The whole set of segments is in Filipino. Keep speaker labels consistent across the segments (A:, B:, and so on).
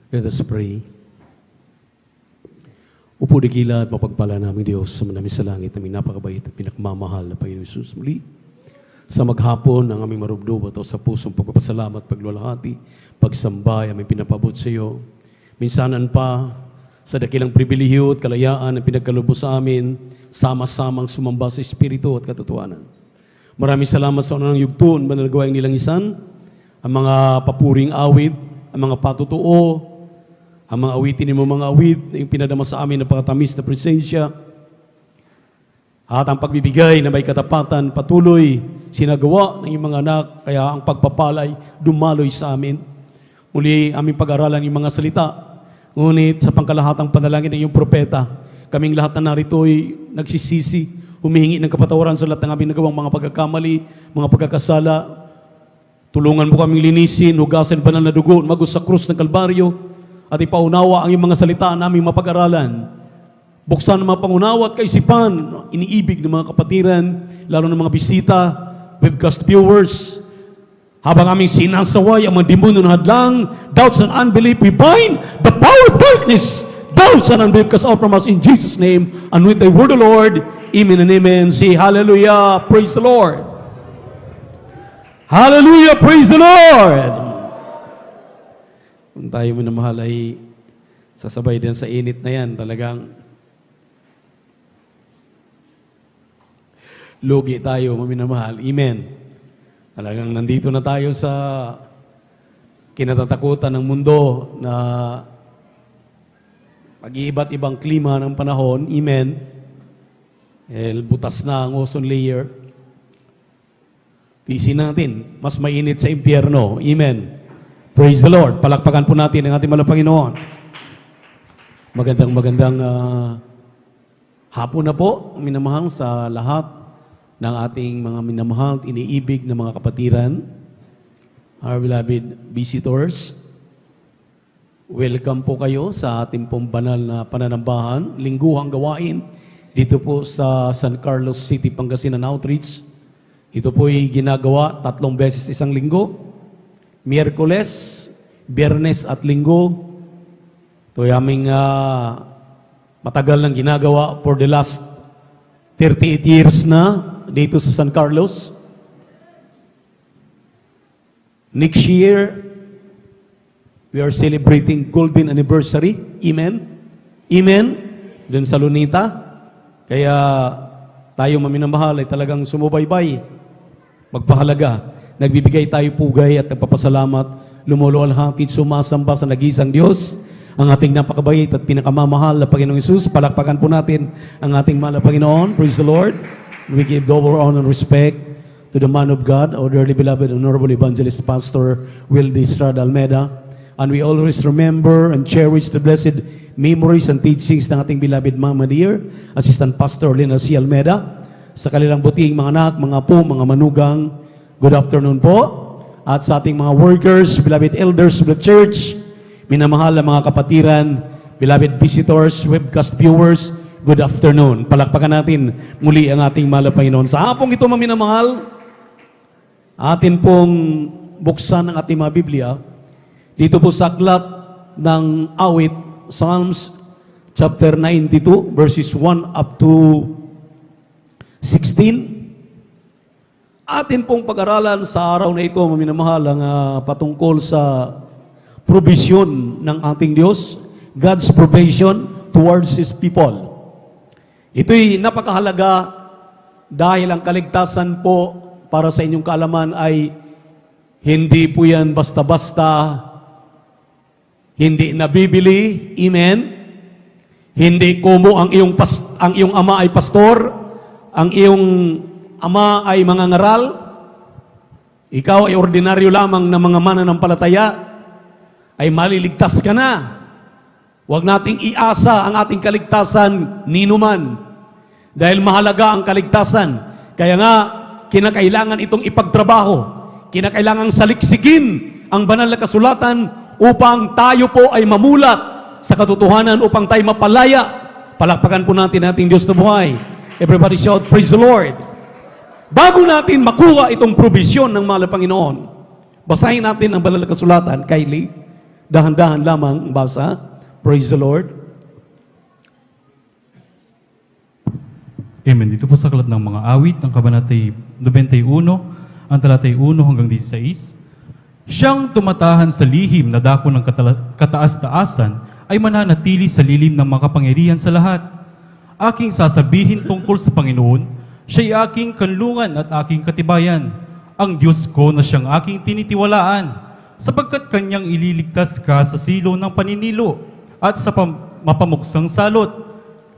A: Let us pray. Upo digila at mapagpala namin Diyos sa manami sa langit, aming napakabait at pinakmamahal na Panginoon Jesus. Muli, sa maghapon, ang aming marubdob at sa pusong pagpapasalamat, pagluwalhati, pagsambay, aming pinapabot sa iyo. Minsanan pa, sa dakilang pribilihiyo at kalayaan na pinagkalubos sa amin, sama-samang sumamba sa Espiritu at katotohanan. Maraming salamat sa unang yugton, manalagawa nilang isan, ang mga papuring awit, ang mga patutuo, ang mga awitin mo mga awit na yung pinadama sa amin ng pagkatamis na presensya, at ang pagbibigay na may katapatan patuloy sinagawa ng iyong mga anak, kaya ang pagpapalay dumaloy sa amin. Muli aming pag-aralan yung mga salita, ngunit sa pangkalahatang panalangin ng iyong propeta, kaming lahat na narito ay nagsisisi, humihingi ng kapatawaran sa lahat ng aming nagawang mga pagkakamali, mga pagkakasala. Tulungan mo kaming linisin, hugasan banal na dugo, magos sa krus ng Kalbaryo, at ipaunawa ang iyong mga salita na aming mapag-aralan. Buksan ang mga pangunawa at kaisipan, iniibig ng mga kapatiran, lalo ng mga bisita, webcast viewers. Habang aming sinasaway ang mga demonyo ng hadlang, doubts and unbelief, we bind the power of darkness. Doubts and unbelief cast out from us in Jesus' name, and with the word of the Lord, amen and amen. Say hallelujah, praise the Lord. Hallelujah, praise the Lord. Kung tayo minamahal ay sasabay din sa init na yan, talagang lugi tayo, maminamahal. Amen. Talagang nandito na tayo sa kinatatakutan ng mundo na pag-iiba't ibang klima ng panahon. Amen. Butas na ang ozone layer. Tiisin natin, mas mainit sa impyerno. Amen. Praise the Lord. Palakpakan po natin ang ating mahal na Panginoon. Magandang hapon na po, minamahal sa lahat ng ating mga minamahal, iniibig na mga kapatiran, our beloved visitors. Welcome po kayo sa ating pong banal na pananambahan, lingguhang gawain, dito po sa San Carlos City, Pangasinan Outreach. Ito po ay ginagawa 3 beses isang linggo, Miyerkules, Biyernes at Linggo. Ito ay aming matagal nang ginagawa for the last 38 years na dito sa San Carlos. Next year, we are celebrating golden anniversary. Amen? Amen? Doon sa Lunita. Kaya tayo maminamahal ay talagang sumubaybay, magpahalaga. Nagbibigay tayo pugay at nagpapasalamat, lumuluwalhati, sumasamba sa nag-iisang Diyos, ang ating napakabait at pinakamamahal na Panginoong Hesus. Palakpakan po natin ang ating mahal na Panginoon. Praise the Lord. We give double honor and respect to the man of God, our dearly beloved Honorable Evangelist Pastor Wildy Estrada Almeida. And we always remember and cherish the blessed memories and teachings ng ating beloved Mama Dear, Assistant Pastor Lina C. Almeida, sa kanilang buting mga anak, mga apo, mga manugang. Good afternoon po. At sa ating mga workers, beloved elders of the church, minamahal na mga kapatiran, beloved visitors, webcast viewers, good afternoon. Palakpakan natin muli ang ating mahal na Panginoon. Sa hapong ito, maminamahal, atin pong buksan ang ating mga Biblia. Dito po sa aklat ng awit, Psalms chapter 92, verses 1 up to 16. Atin pong pag-aralan sa araw na ito, maminamahal, ang patungkol sa provision ng ating Diyos, God's provision towards His people. Ito'y napakahalaga dahil ang kaligtasan po para sa inyong kaalaman ay hindi po yan basta-basta, hindi nabibili, amen? Hindi kumo ang iyong ama ay pastor, ang iyong ama ay mangangaral, ikaw ay ordinaryo lamang na mga mananampalataya, ay maliligtas ka na. Huwag nating iasa ang ating kaligtasan ninuman. Dahil mahalaga ang kaligtasan. Kaya nga, kinakailangan itong ipagtrabaho. Kinakailangan saliksikin ang banal na kasulatan upang tayo po ay mamulat sa katotohanan, upang tayo mapalaya. Palakpakan po natin ating Diyos na buhay. Everybody shout, praise the Lord. Bago natin makuha itong provision ng mahal na Panginoon, basahin natin ang banal na kasulatan, Kylie. Dahan-dahan lamang basa. Praise the Lord.
B: Amen. Dito po sa aklat ng mga awit, ng kabanatay 91, ang talatay 1 hanggang 16. Siyang tumatahan sa lihim na dako ng kataas-taasan ay mananatili sa lilim ng makapangyarihan sa lahat. Aking sasabihin tungkol sa Panginoon, siya'y aking kanlungan at aking katibayan, ang Diyos ko na siyang aking tinitiwalaan, sapagkat kanyang ililigtas ka sa silo ng paninilo at sa mapamuksang salot.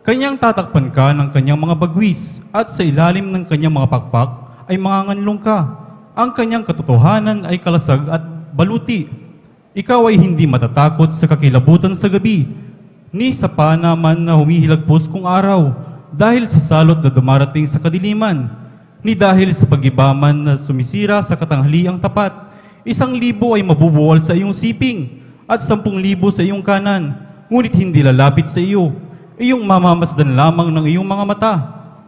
B: Kanyang tatakpan ka ng kanyang mga bagwis at sa ilalim ng kanyang mga pakpak ay manganganlong ka. Ang kanyang katotohanan ay kalasag at baluti. Ikaw ay hindi matatakot sa kakilabutan sa gabi, ni sa panaman na humihilagpos kung araw, dahil sa salot na dumarating sa kadiliman, ni dahil sa pagibaman na sumisira sa katanghaliang tapat. 1,000 ay mabubuwal sa iyong siping, at 10,000 sa iyong kanan, ngunit hindi lalapit sa iyo. Iyong mamamasdan lamang ng iyong mga mata,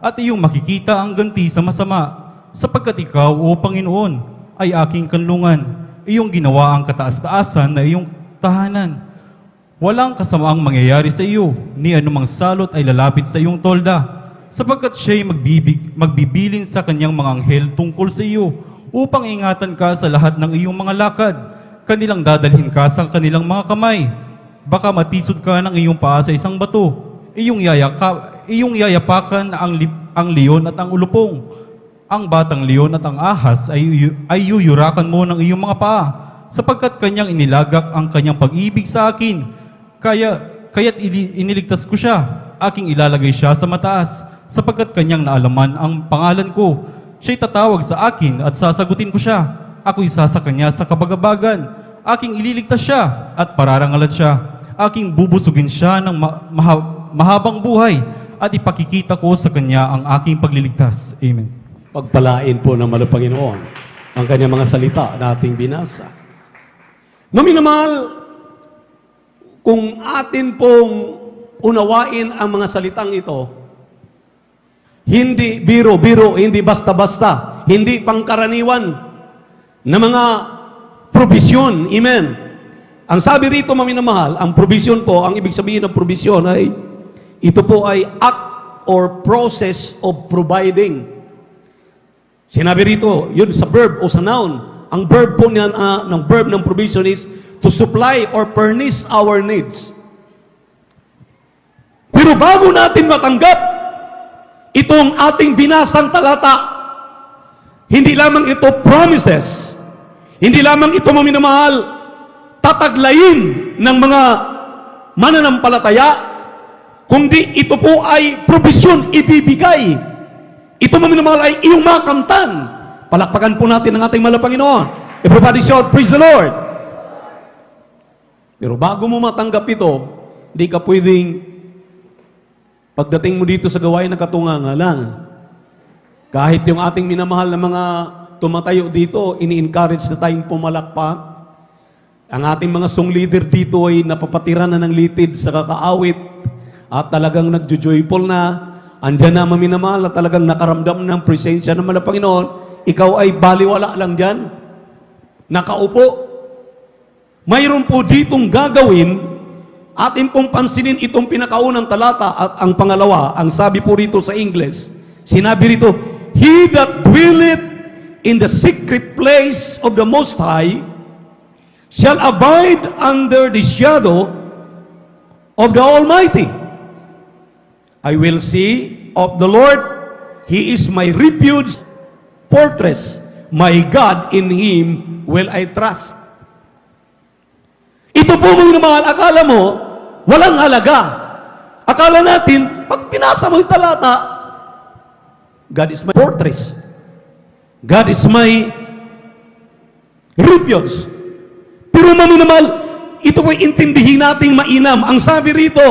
B: at iyong makikita ang ganti sa masama, sapagkat ikaw, O Panginoon, ay aking kanlungan. Iyong ginawa ang kataas-taasan na iyong tahanan. Walang kasamaang mangyayari sa iyo, ni anumang salot ay lalapit sa iyong tolda, sapagkat siya'y magbibilin sa kanyang mga anghel tungkol sa iyo, upang ingatan ka sa lahat ng iyong mga lakad. Kanilang dadalhin ka sa kanilang mga kamay. Baka matisod ka ng iyong paa sa isang bato. Iyong yayapakan ang leon at ang ulupong. Ang batang leon at ang ahas ay yuyurakan mo ng iyong mga paa, sapagkat kanyang inilagak ang kanyang pag-ibig sa akin. Kaya't iniligtas ko siya. Aking ilalagay siya sa mataas, sapagkat kanyang naalaman ang pangalan ko. Siya'y tatawag sa akin at sasagutin ko siya. Ako'y sasa kanya sa kabagabagan. Aking ililigtas siya at pararangalan siya. Aking bubusugin siya ng mahabang buhay at ipakikita ko sa kanya ang aking pagliligtas. Amen.
A: Pagpalain po ng mahal na Panginoon ang kanyang mga salita na ating binasa. No, minamahal, kung atin pong unawain ang mga salitang ito, hindi biro-biro, hindi basta-basta, hindi pangkaraniwan na mga probisyon. Amen. Ang sabi rito, maminamahal, ang provision po, ang ibig sabihin ng provision ay, ito po ay act or process of providing. Sinabi rito, yun sa verb o sa noun. Ang verb po niyan, ng verb ng provision is to supply or furnish our needs. Pero bago natin matanggap itong ating binasang talata, hindi lamang ito promises, hindi lamang ito maminamahal, tataglayin ng mga mananampalataya, kundi ito po ay provision ibibigay. Ito maminamahal ay iyong makamtan. Palakpakan po natin ang ating mahal na Panginoon. Everybody shout, praise the Lord. Pero bago mo matanggap ito, hindi ka pwedeng pagdating mo dito sa gawain ng katungangalan. Kahit yung ating minamahal na mga tumatayo dito, ini-encourage na tayong pumalakpak. Ang ating mga song leader dito ay napapatiran na ng litid sa kakaawit at talagang nagjo-joyful na. Andyan na maminamahal na talagang nakaramdam ng presensya ng mahal na Panginoon. Ikaw ay baliwala lang dyan. Nakaupo. Mayroon po ditong gagawin. Atin pong pansinin itong pinakaunang talata at ang pangalawa, ang sabi po rito sa English, sinabi rito, He that dwelleth in the secret place of the Most High shall abide under the shadow of the Almighty. I will say of the Lord, He is my refuge, fortress, my God, in Him will I trust. Ito po mga mahal, akala mo, walang halaga. Akala natin, pag pinasa mo yung talata, God is my fortress. God is my refuge. Pero mga mahal, ito po intindihin nating mainam. Ang sabi rito,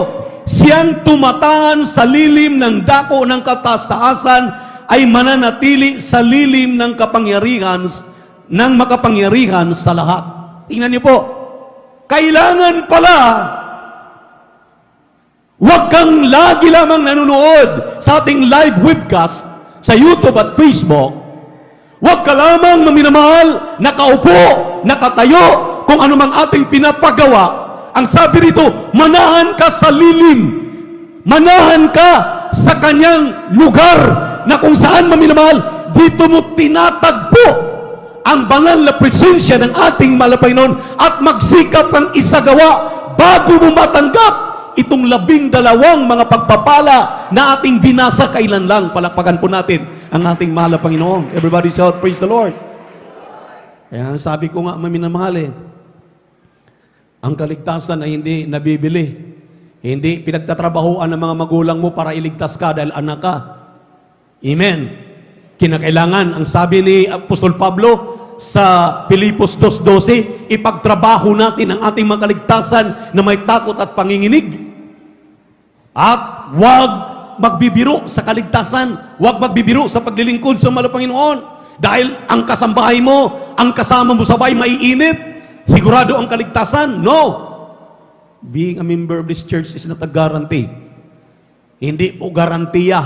A: siyang tumatahan sa lilim ng dako ng kataas-taasan ay mananatili sa lilim ng kapangyarihan ng makapangyarihan sa lahat. Tingnan niyo po, kailangan pala huwag kang lagi lamang nanonood sa ating live webcast sa YouTube at Facebook. Huwag ka lamang maminamahal, nakaupo, nakatayo, kung ano mang ating pinapagawa, ang sabi rito, manahan ka sa lilim. Manahan ka sa kanyang lugar na kung saan, maminamahal, dito mo tinatagpo ang banal na presensya ng ating mahal na Panginoon at magsikap ng isagawa bago mo matanggap itong 12 mga pagpapala na ating binasa kailan lang. Palakpakan po natin ang ating mahal na Panginoon. Everybody shout, praise the Lord. Kaya sabi ko nga, maminamahal ang kaligtasan ay hindi nabibili. Hindi pinagtatrabahoan ng mga magulang mo para iligtas ka dahil anak ka. Amen. Kinakailangan, ang sabi ni Apostol Pablo sa Filipos 2:12, ipagtrabaho natin ang ating mga kaligtasan na may takot at panginginig. At huwag magbibiro sa kaligtasan. Huwag magbibiro sa paglilingkod sa mahal na Panginoon. Dahil ang kasambahay mo, ang kasama mo sa bahay maiinit. Sigurado ang kaligtasan? No. Being a member of this church is not a guarantee. Hindi po garantiya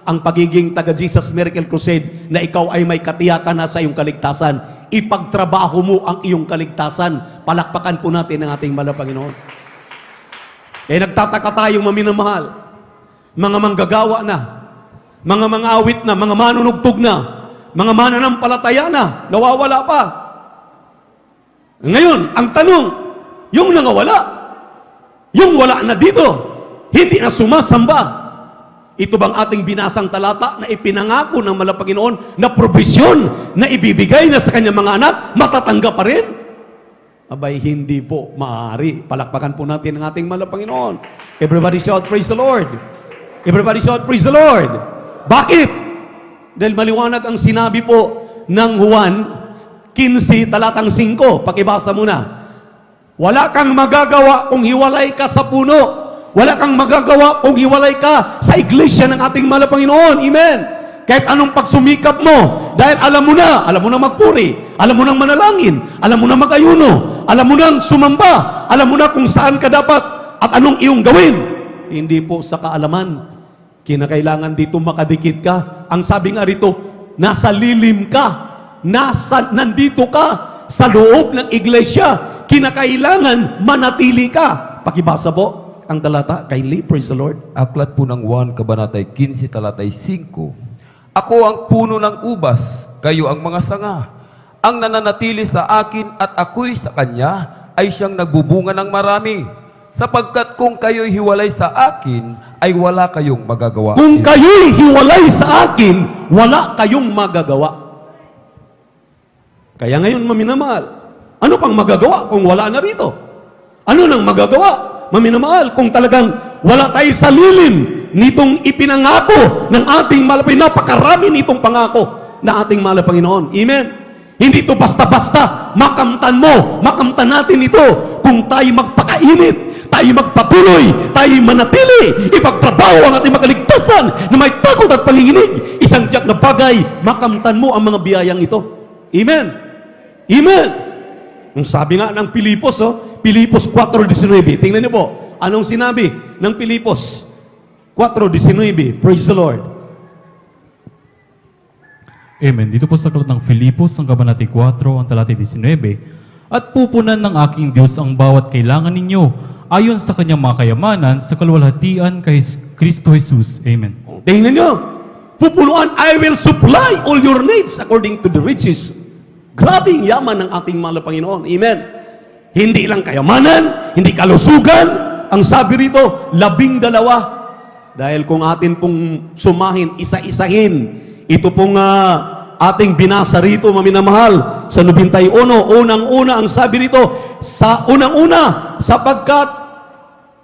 A: ang pagiging taga-Jesus Miracle Crusade na ikaw ay may katiyakan na sa iyong kaligtasan. Ipagtrabaho mo ang iyong kaligtasan. Palakpakan po natin ang ating mahal na Panginoon. Nagtataka tayong maminamahal. Mga manggagawa na, mga mangawit na, mga manunugtog na, mga mananampalataya na, nawawala pa. Ngayon, ang tanong, yung nangawala, yung wala na dito, hindi na sumasamba, ito bang ating binasang talata na ipinangako ng mahal na Panginoon na probisyon na ibibigay na sa kanyang mga anak, matatanggap pa rin? Abay, hindi po maaari. Palakpakan po natin ang ating mahal na Panginoon. Everybody shout, praise the Lord. Everybody shout, praise the Lord. Bakit? Dahil maliwanag ang sinabi po ng Juan 15, talatang 5. Pakibasa muna. Wala kang magagawa kung hiwalay ka sa puno. Wala kang magagawa kung hiwalay ka sa iglesia ng ating mahal na Panginoon. Amen. Kahit anong pagsumikap mo, dahil alam mo na magpuri, alam mo nang manalangin, alam mo na mag-ayuno, alam mo nang sumamba, alam mo na kung saan ka dapat at anong iyong gawin. Hindi po sa kaalaman. Kinakailangan dito makadikit ka. Ang sabi nga rito, nasa lilim ka, nandito ka sa loob ng iglesia. Kinakailangan manatili ka. Pakibasa po ang talata, kindly, praise the Lord.
C: Aklat po ng 1, Kabanatay 15, talatay 5. Ako ang puno ng ubas, kayo ang mga sanga. Ang nananatili sa akin at ako'y sa kanya, ay siyang nagbubunga ng marami. Sapagkat kung kayo'y hiwalay sa akin, ay wala kayong magagawa.
A: Kung kayo'y hiwalay sa akin, wala kayong magagawa. Kaya ngayon, maminamahal, ano pang magagawa kung wala na rito? Ano nang magagawa? Maminamahal, kung talagang wala tayo sa lilim nitong ipinangako ng ating mahal na Panginoon, napakarami nitong pangako na ating mahal na Panginoon. Amen. Hindi ito basta-basta makamtan mo, makamtan natin ito kung tayo magpakainit, tayo magpatuloy, tayo manatili, ipagtrabaho ang ating makaligtasan na may takot at panginginig. Isang tiyak na bagay, makamtan mo ang mga biyayang ito. Amen. Amen. Ang sabi nga ng Filipos, Filipos 4:19. Tingnan niyo po, anong sinabi ng Filipos 4:19? Praise the Lord.
B: Amen. Dito po sa aklat ng Filipos, ang Kabanatay 4, ang talatay 19. At pupunan ng aking Diyos ang bawat kailangan ninyo ayon sa kanyang mga kayamanan sa kaluwalhatian kay Kristo Jesus. Amen.
A: Tingnan niyo, pupunuan, I will supply all your needs according to the riches. Grabing yaman ng ating mahal na Panginoon. Amen. Hindi lang kayamanan, hindi kalusugan. Ang sabi rito, 12. Dahil kung atin pong sumahin, isa-isahin, ito pong ating binasa rito, maminamahal, sa 91, unang-una, ang sabi rito, sa unang-una, sapagkat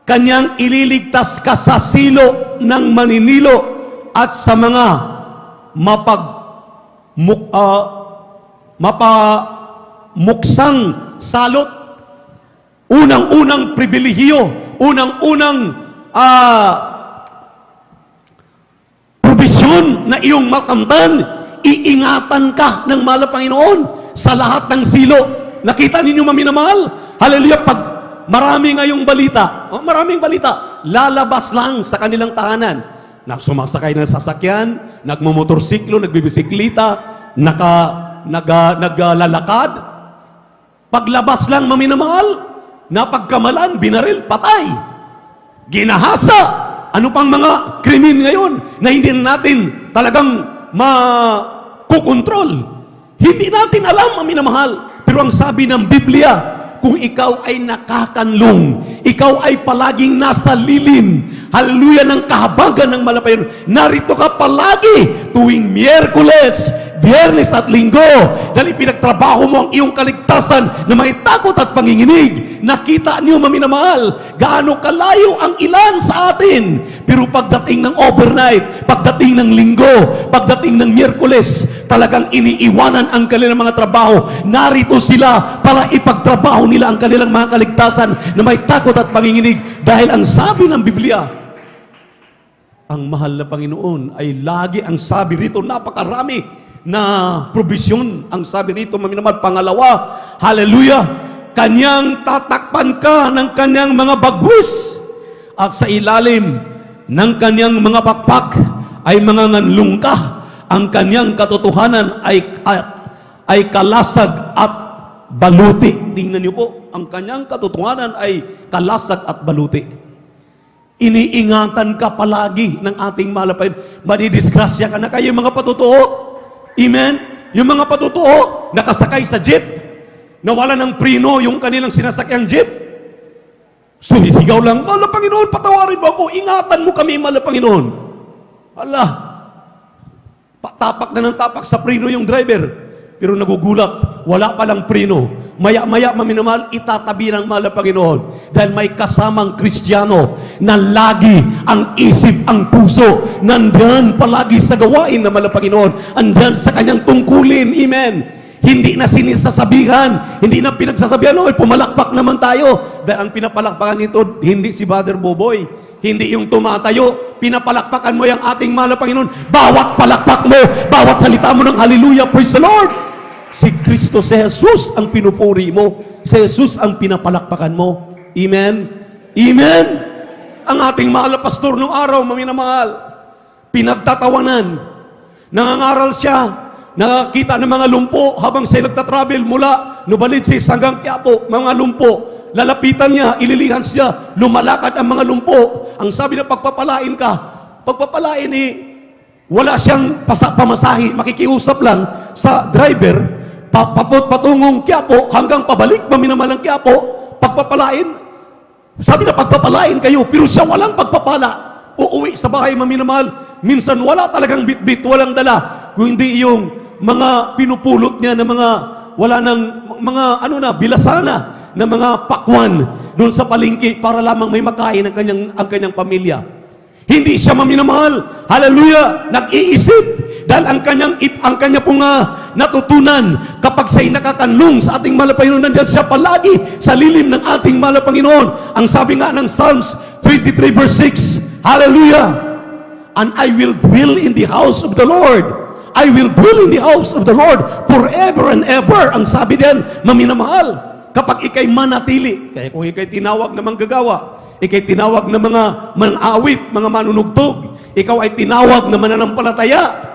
A: kanyang ililigtas ka sa silo ng maninilo at sa mga mapamuksang salot. Unang-unang pribilehiyo, unang-unang probisyon na iyong makamtan, iingatan ka ng mahal na Panginoon sa lahat ng silo. Nakita ninyo maminamahal? Hallelujah, pag marami ngayong balita, maraming balita, lalabas lang sa kanilang tahanan. Sumasakay ng sasakyan, nagmumotorsiklo, nagbibisiklita, naglalakad. Paglabas lang, maminamahal, napagkamalan, binaril, patay. Ginahasa. Ano pang mga krimen ngayon na hindi natin talagang makukontrol? Hindi natin alam, maminamahal. Pero ang sabi ng Biblia, kung ikaw ay nakakanlong, ikaw ay palaging nasa lilim, hallelujah, ng kahabagan ng malapayan, narito ka palagi tuwing Miyerkules, Biyernes at Linggo, dahil pinagtrabaho mo ang iyong kaligtasan na may takot at panginginig. Nakita niyo, maminamahal, gaano kalayo ang ilan sa atin. Pero pagdating ng overnight, pagdating ng Linggo, pagdating ng Miyerkules, talagang iniiwanan ang kanilang mga trabaho. Narito sila para ipagtrabaho nila ang kanilang mga kaligtasan na may takot at panginginig. Dahil ang sabi ng Biblia, ang mahal na Panginoon ay lagi, ang sabi rito, napakarami na provision. Ang sabi rito, maminamahal, pangalawa, hallelujah, kanyang tatakpan ka ng kanyang mga bagwis, at sa ilalim ng kanyang mga bakpak ay mga nganlong ka. Ang kanyang katotohanan ay kalasag at baluti. Tingnan niyo po, ang kanyang katotohanan ay kalasag at baluti. Iniingatan ka palagi ng ating malapayan. Madidisgrasya ka na kayo, mga patotoo. Amen? Yung mga patotoo, nakasakay sa jeep, nawala ng preno yung kanilang sinasakyang jeep, sumisigaw lang, mahal na Panginoon, patawarin mo ako, ingatan mo kami, mahal na Panginoon. Ala, tapak na ng tapak sa preno yung driver, pero nagugulat, wala palang preno. Maya-maya, maminamahal, itatabi ng mahal na Panginoon. Dahil may kasamang Kristiyano na lagi ang isip, ang puso, nandyan palagi sa gawain ng mahal na Panginoon. Andyan sa kanyang tungkulin. Amen. Hindi na sinisasabihan, hindi na pinagsasabihan, oy, pumalakpak naman tayo. Dahil ang pinapalakpakan nito, hindi si Brother Boboy, hindi yung tumatayo, pinapalakpakan mo yung ating mahal na Panginoon. Bawat palakpak mo, bawat salita mo ng hallelujah, praise the Lord. Si Kristo, si Jesus ang pinupuri mo, si Jesus ang pinapalakpakan mo. Amen? Amen? Ang ating mahal na pastor nung araw, maminamahal, pinagtatawanan, nangangaral siya, nakakita ng mga lumpo habang siya nagtatravel mula Novaliches hanggang Quiapo, mga lumpo, lalapitan niya, ililihan siya, lumalakad ang mga lumpo. Ang sabi na pagpapalain ka, pagpapalain wala siyang pamasahe, makikiusap lang sa driver, patungong Quiapo hanggang pabalik, maminamahal ng Quiapo, pagpapalain. Sabi na pagpapalain kayo, pero siya walang pagpapala. Uuwi sa bahay, maminamahal, minsan wala talagang bitbit, walang dala, kung hindi yung mga pinupulot niya na mga, wala ng mga, bilasana, na mga pakwan doon sa palengke para lamang may makain ang kanyang pamilya. Hindi siya maminamahal, hallelujah, nag-iisip, dahil ang kanya pong natutunan kapag siya'y nakakanlong sa ating mahal na Panginoon, nandiyan siya palagi sa lilim ng ating mahal na Panginoon. Ang sabi nga ng Psalms 23 verse 6, hallelujah, and I will dwell in the house of the Lord. I will dwell in the house of the Lord forever and ever. Ang sabi din, maminamahal, kapag ikay manatili, kaya kung ikay tinawag na manggagawa, ikay tinawag na mga manawit, mga manunugtog, ikaw ay tinawag na mananampalataya,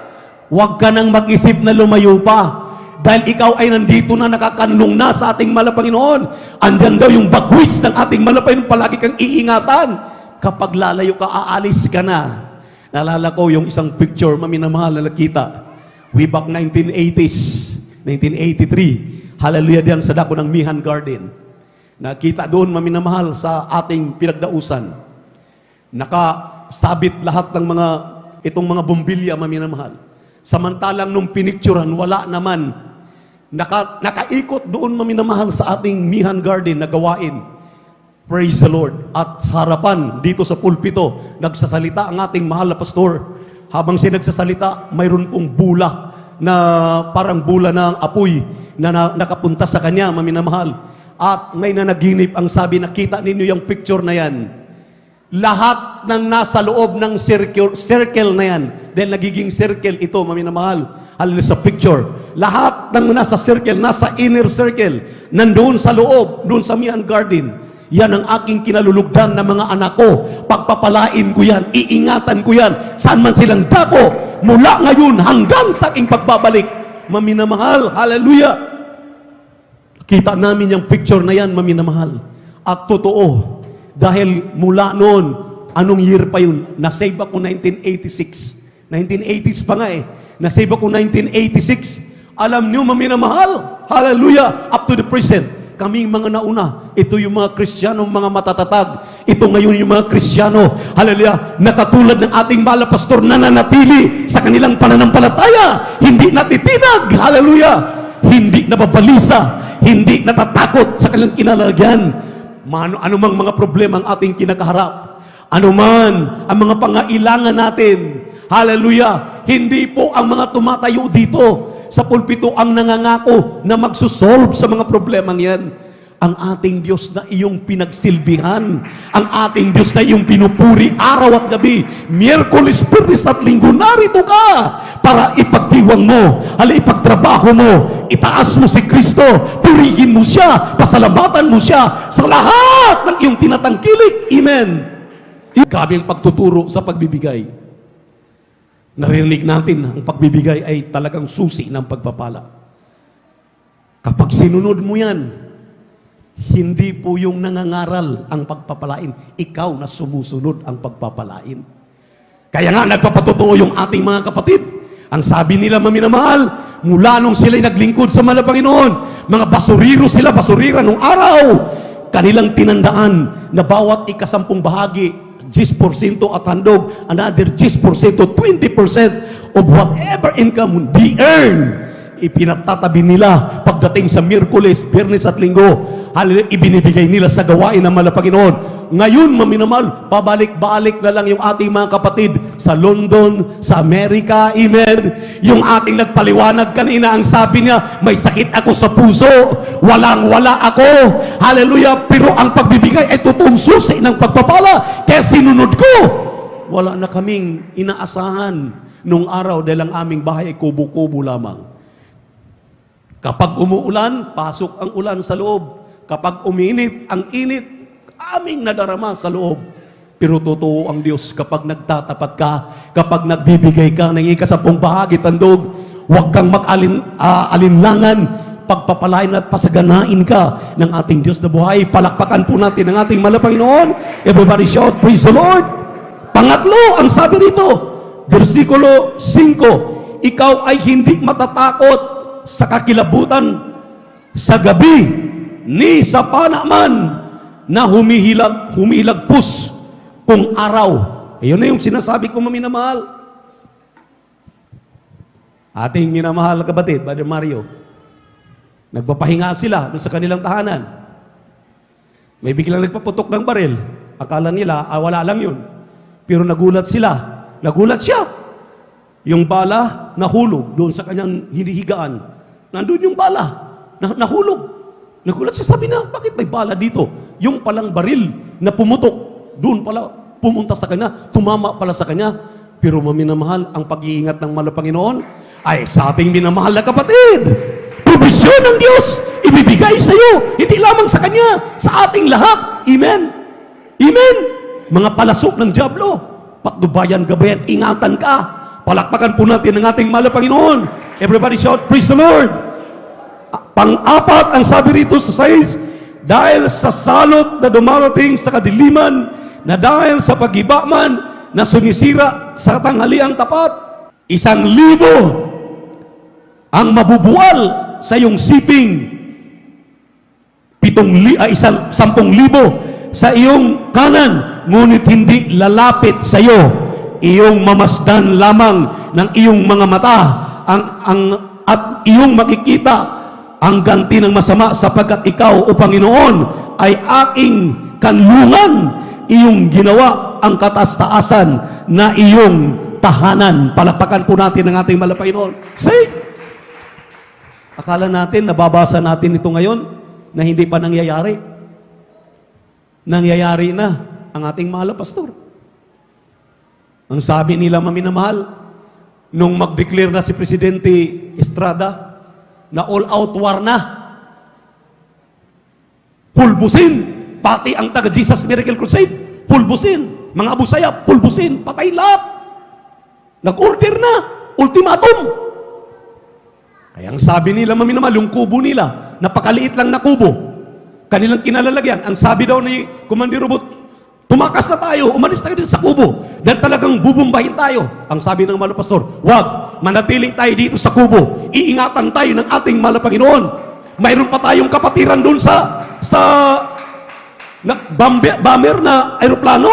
A: huwag ka nang mag-isip na lumayo pa. Dahil ikaw ay nandito na, nakakanlong na sa ating mahal na Panginoon. Andyan daw yung bagwis ng ating mahal na Panginoon, palagi kang iingatan. Kapag lalayo ka, aalis ka na. Naalala ko yung isang picture, maminamahal na nakita. Way back 1980s, 1983. Hallelujah, diyan sa dako ng Mihan Garden. Nakita doon, maminamahal, sa ating pinagdausan. Nakasabit lahat ng itong mga bumbilya, maminamahal. Samantalang nung pinicturan, wala naman. Nakaikot doon, maminamahal, sa ating Mihan Garden na gawain. Praise the Lord. At sa harapan, dito sa pulpito, nagsasalita ang ating mahal na pastor. Habang siya nagsasalita, mayroon pong bula na parang bula ng apoy na nakapunta sa kanya, maminamahal. At may nanaginip, ang sabi, nakita ninyo yung picture na yan. Lahat ng nasa loob ng circle na yan, dahil nagiging circle ito, maminamahal, hallelujah, sa picture. Lahat ng nasa circle, nasa inner circle, nandoon sa loob, doon sa Mihan Garden. Yan ang aking kinalulugdan ng mga anak ko. Pagpapalain ko yan, iingatan ko yan, saan man silang dako, mula ngayon hanggang sa aking pagbabalik. Maminamahal, hallelujah. Kita namin yung picture na yan, maminamahal. At totoo, dahil mula noon, anong year pa yun? Nasave ako 1986. 1980s pa nga eh. Nasave ako 1986. Alam nyo, maminamahal. Hallelujah. Up to the present. Kaming mga nauna. Ito yung mga Kristiyano, mga matatatag. Ito ngayon yung mga Kristiyano. Hallelujah. Na katulad ng ating mahal na pastor na nanatili sa kanilang pananampalataya. Hindi natitinag. Hallelujah. Hindi nababalisa. Hindi natatakot sa kanilang kinalagyan. Anumang mga problema ang ating kinakaharap. Anuman ang mga pangailangan natin. Hallelujah. Hindi po ang mga tumatayo dito sa pulpito ang nangangako na magsusolve sa mga problemang yan. Ang ating Diyos na iyong pinagsilbihan. Ang ating Diyos na iyong pinupuri araw at gabi. Miyerkules, Biyernes at Linggo, narito ka para ipagdiwang mo, ipagtrabaho mo, itaas mo si Kristo, purihin mo siya, pasalamatan mo siya sa lahat ng iyong tinatangkilik. Amen. Grabe ang pagtuturo sa pagbibigay. Narinig natin, ang pagbibigay ay talagang susi ng pagpapala. Kapag sinunod mo yan, hindi po yung nangangaral ang pagpapalain. Ikaw na sumusunod ang pagpapalain. Kaya nga, nagpapatotoo yung ating mga kapatid. Ang sabi nila, maminamahal, mula nung sila'y naglingkod sa mahal na Panginoon, mga basuriro sila, basurira nung araw, kanilang tinandaan na bawat ikasampung bahagi, 10% at handog, another 10%, 20% of whatever income they earn, ipinatatabi nila pagdating sa Miyerkules, Biyernes at Linggo. Hallelujah, ibinibigay nila sa gawain ng mahal na Panginoon. Ngayon, maminamahal, pabalik-balik na lang yung ating mga kapatid sa London, sa Amerika, amen. Yung ating nagpaliwanag kanina, ang sabi niya, may sakit ako sa puso, walang-wala ako, hallelujah, pero ang pagbibigay ay totoong susi ng pagpapala, kaya sinunod ko. Wala na kaming inaasahan nung araw dahil ang aming bahay ay kubo-kubo lamang. Kapag umuulan, pasok ang ulan sa loob. Kapag uminit, ang init, aming nadarama sa loob. Pero totoo ang Diyos, kapag nagtatapat ka, kapag nagbibigay ka ng ikasampung bahagi, tandog, huwag kang alinlangan, pagpapalain at pasaganain ka ng ating Diyos na buhay. Palakpakan po natin ang ating mahal na Panginoon. Everybody shout, praise the Lord. Pangatlo, ang sabi rito, versikulo 5, ikaw ay hindi matatakot sa kakilabutan sa gabi, ni sa panaman na humilagpus kung araw. Ayun na yung sinasabi ko, maminamahal. Ating minamahal kapatid, Brother Mario, nagpapahinga sila doon sa kanilang tahanan. May biglang nagpaputok ng baril. Akala nila, wala lang yun. Pero nagulat sila. Nagulat siya. Yung bala, nahulog doon sa kanyang hinihigaan. Nandun yung bala, nahulog. Nagulat siya, sabi na, bakit may bala dito? Yung palang baril na pumutok, doon pala pumunta sa kanya, tumama pala sa kanya. Pero maminamahal, ang pag-iingat ng mahal na Panginoon ay sa ating minamahal na kapatid. Provisyon ng Diyos, ibibigay sa iyo, hindi lamang sa Kanya, sa ating lahat. Amen? Amen? Mga palasok ng dyablo, patnubayan, gabayan, ingatan ka. Palakpakan po natin ang ating mahal na Panginoon. Everybody shout, praise the Lord. Pang-apat, ang sabi rito sa 6, dahil sa salot na dumarating sa kadiliman, na dahil sa pag-iba man na sumisira sa tanghaliang tapat, 1,000 ang mabubual sa iyong siping, 10,000 sa iyong kanan, ngunit hindi lalapit sa iyo. Iyong mamasdan lamang ng iyong mga mata at iyong makikita ang ganti ng masama, sapagkat ikaw, O Panginoon, ay aking kanlungan. Iyong ginawa ang kataas-taasan na iyong tahanan. Palakpakan po natin ang ating mahal na Panginoon. Say! Akala natin, nababasa natin ito ngayon, na hindi pa nangyayari. Nangyayari na ang ating mahal na pastor. Ang sabi nila, maminamahal, nung mag-declare na si Presidente Estrada, na all-out war na, pulbusin, pati ang taga-Jesus Miracle Crusade, pulbusin, mga Abu Sayyaf, pulbusin, patay lahat. Nag-order na, ultimatum. Kaya ang sabi nila, maminamal, yung kubo nila, napakaliit lang na kubo, kanilang kinalalagyan. Ang sabi daw ni Commander Robot, tumakas na tayo, umalis tayo dito sa kubo, dahil talagang bubumbahin tayo. Ang sabi ng mahal na pastor, wag, manatili tayo dito sa kubo, iingatan tayo ng ating mahal na Panginoon. Mayroon pa tayong kapatiran doon sa bomber na aeroplano.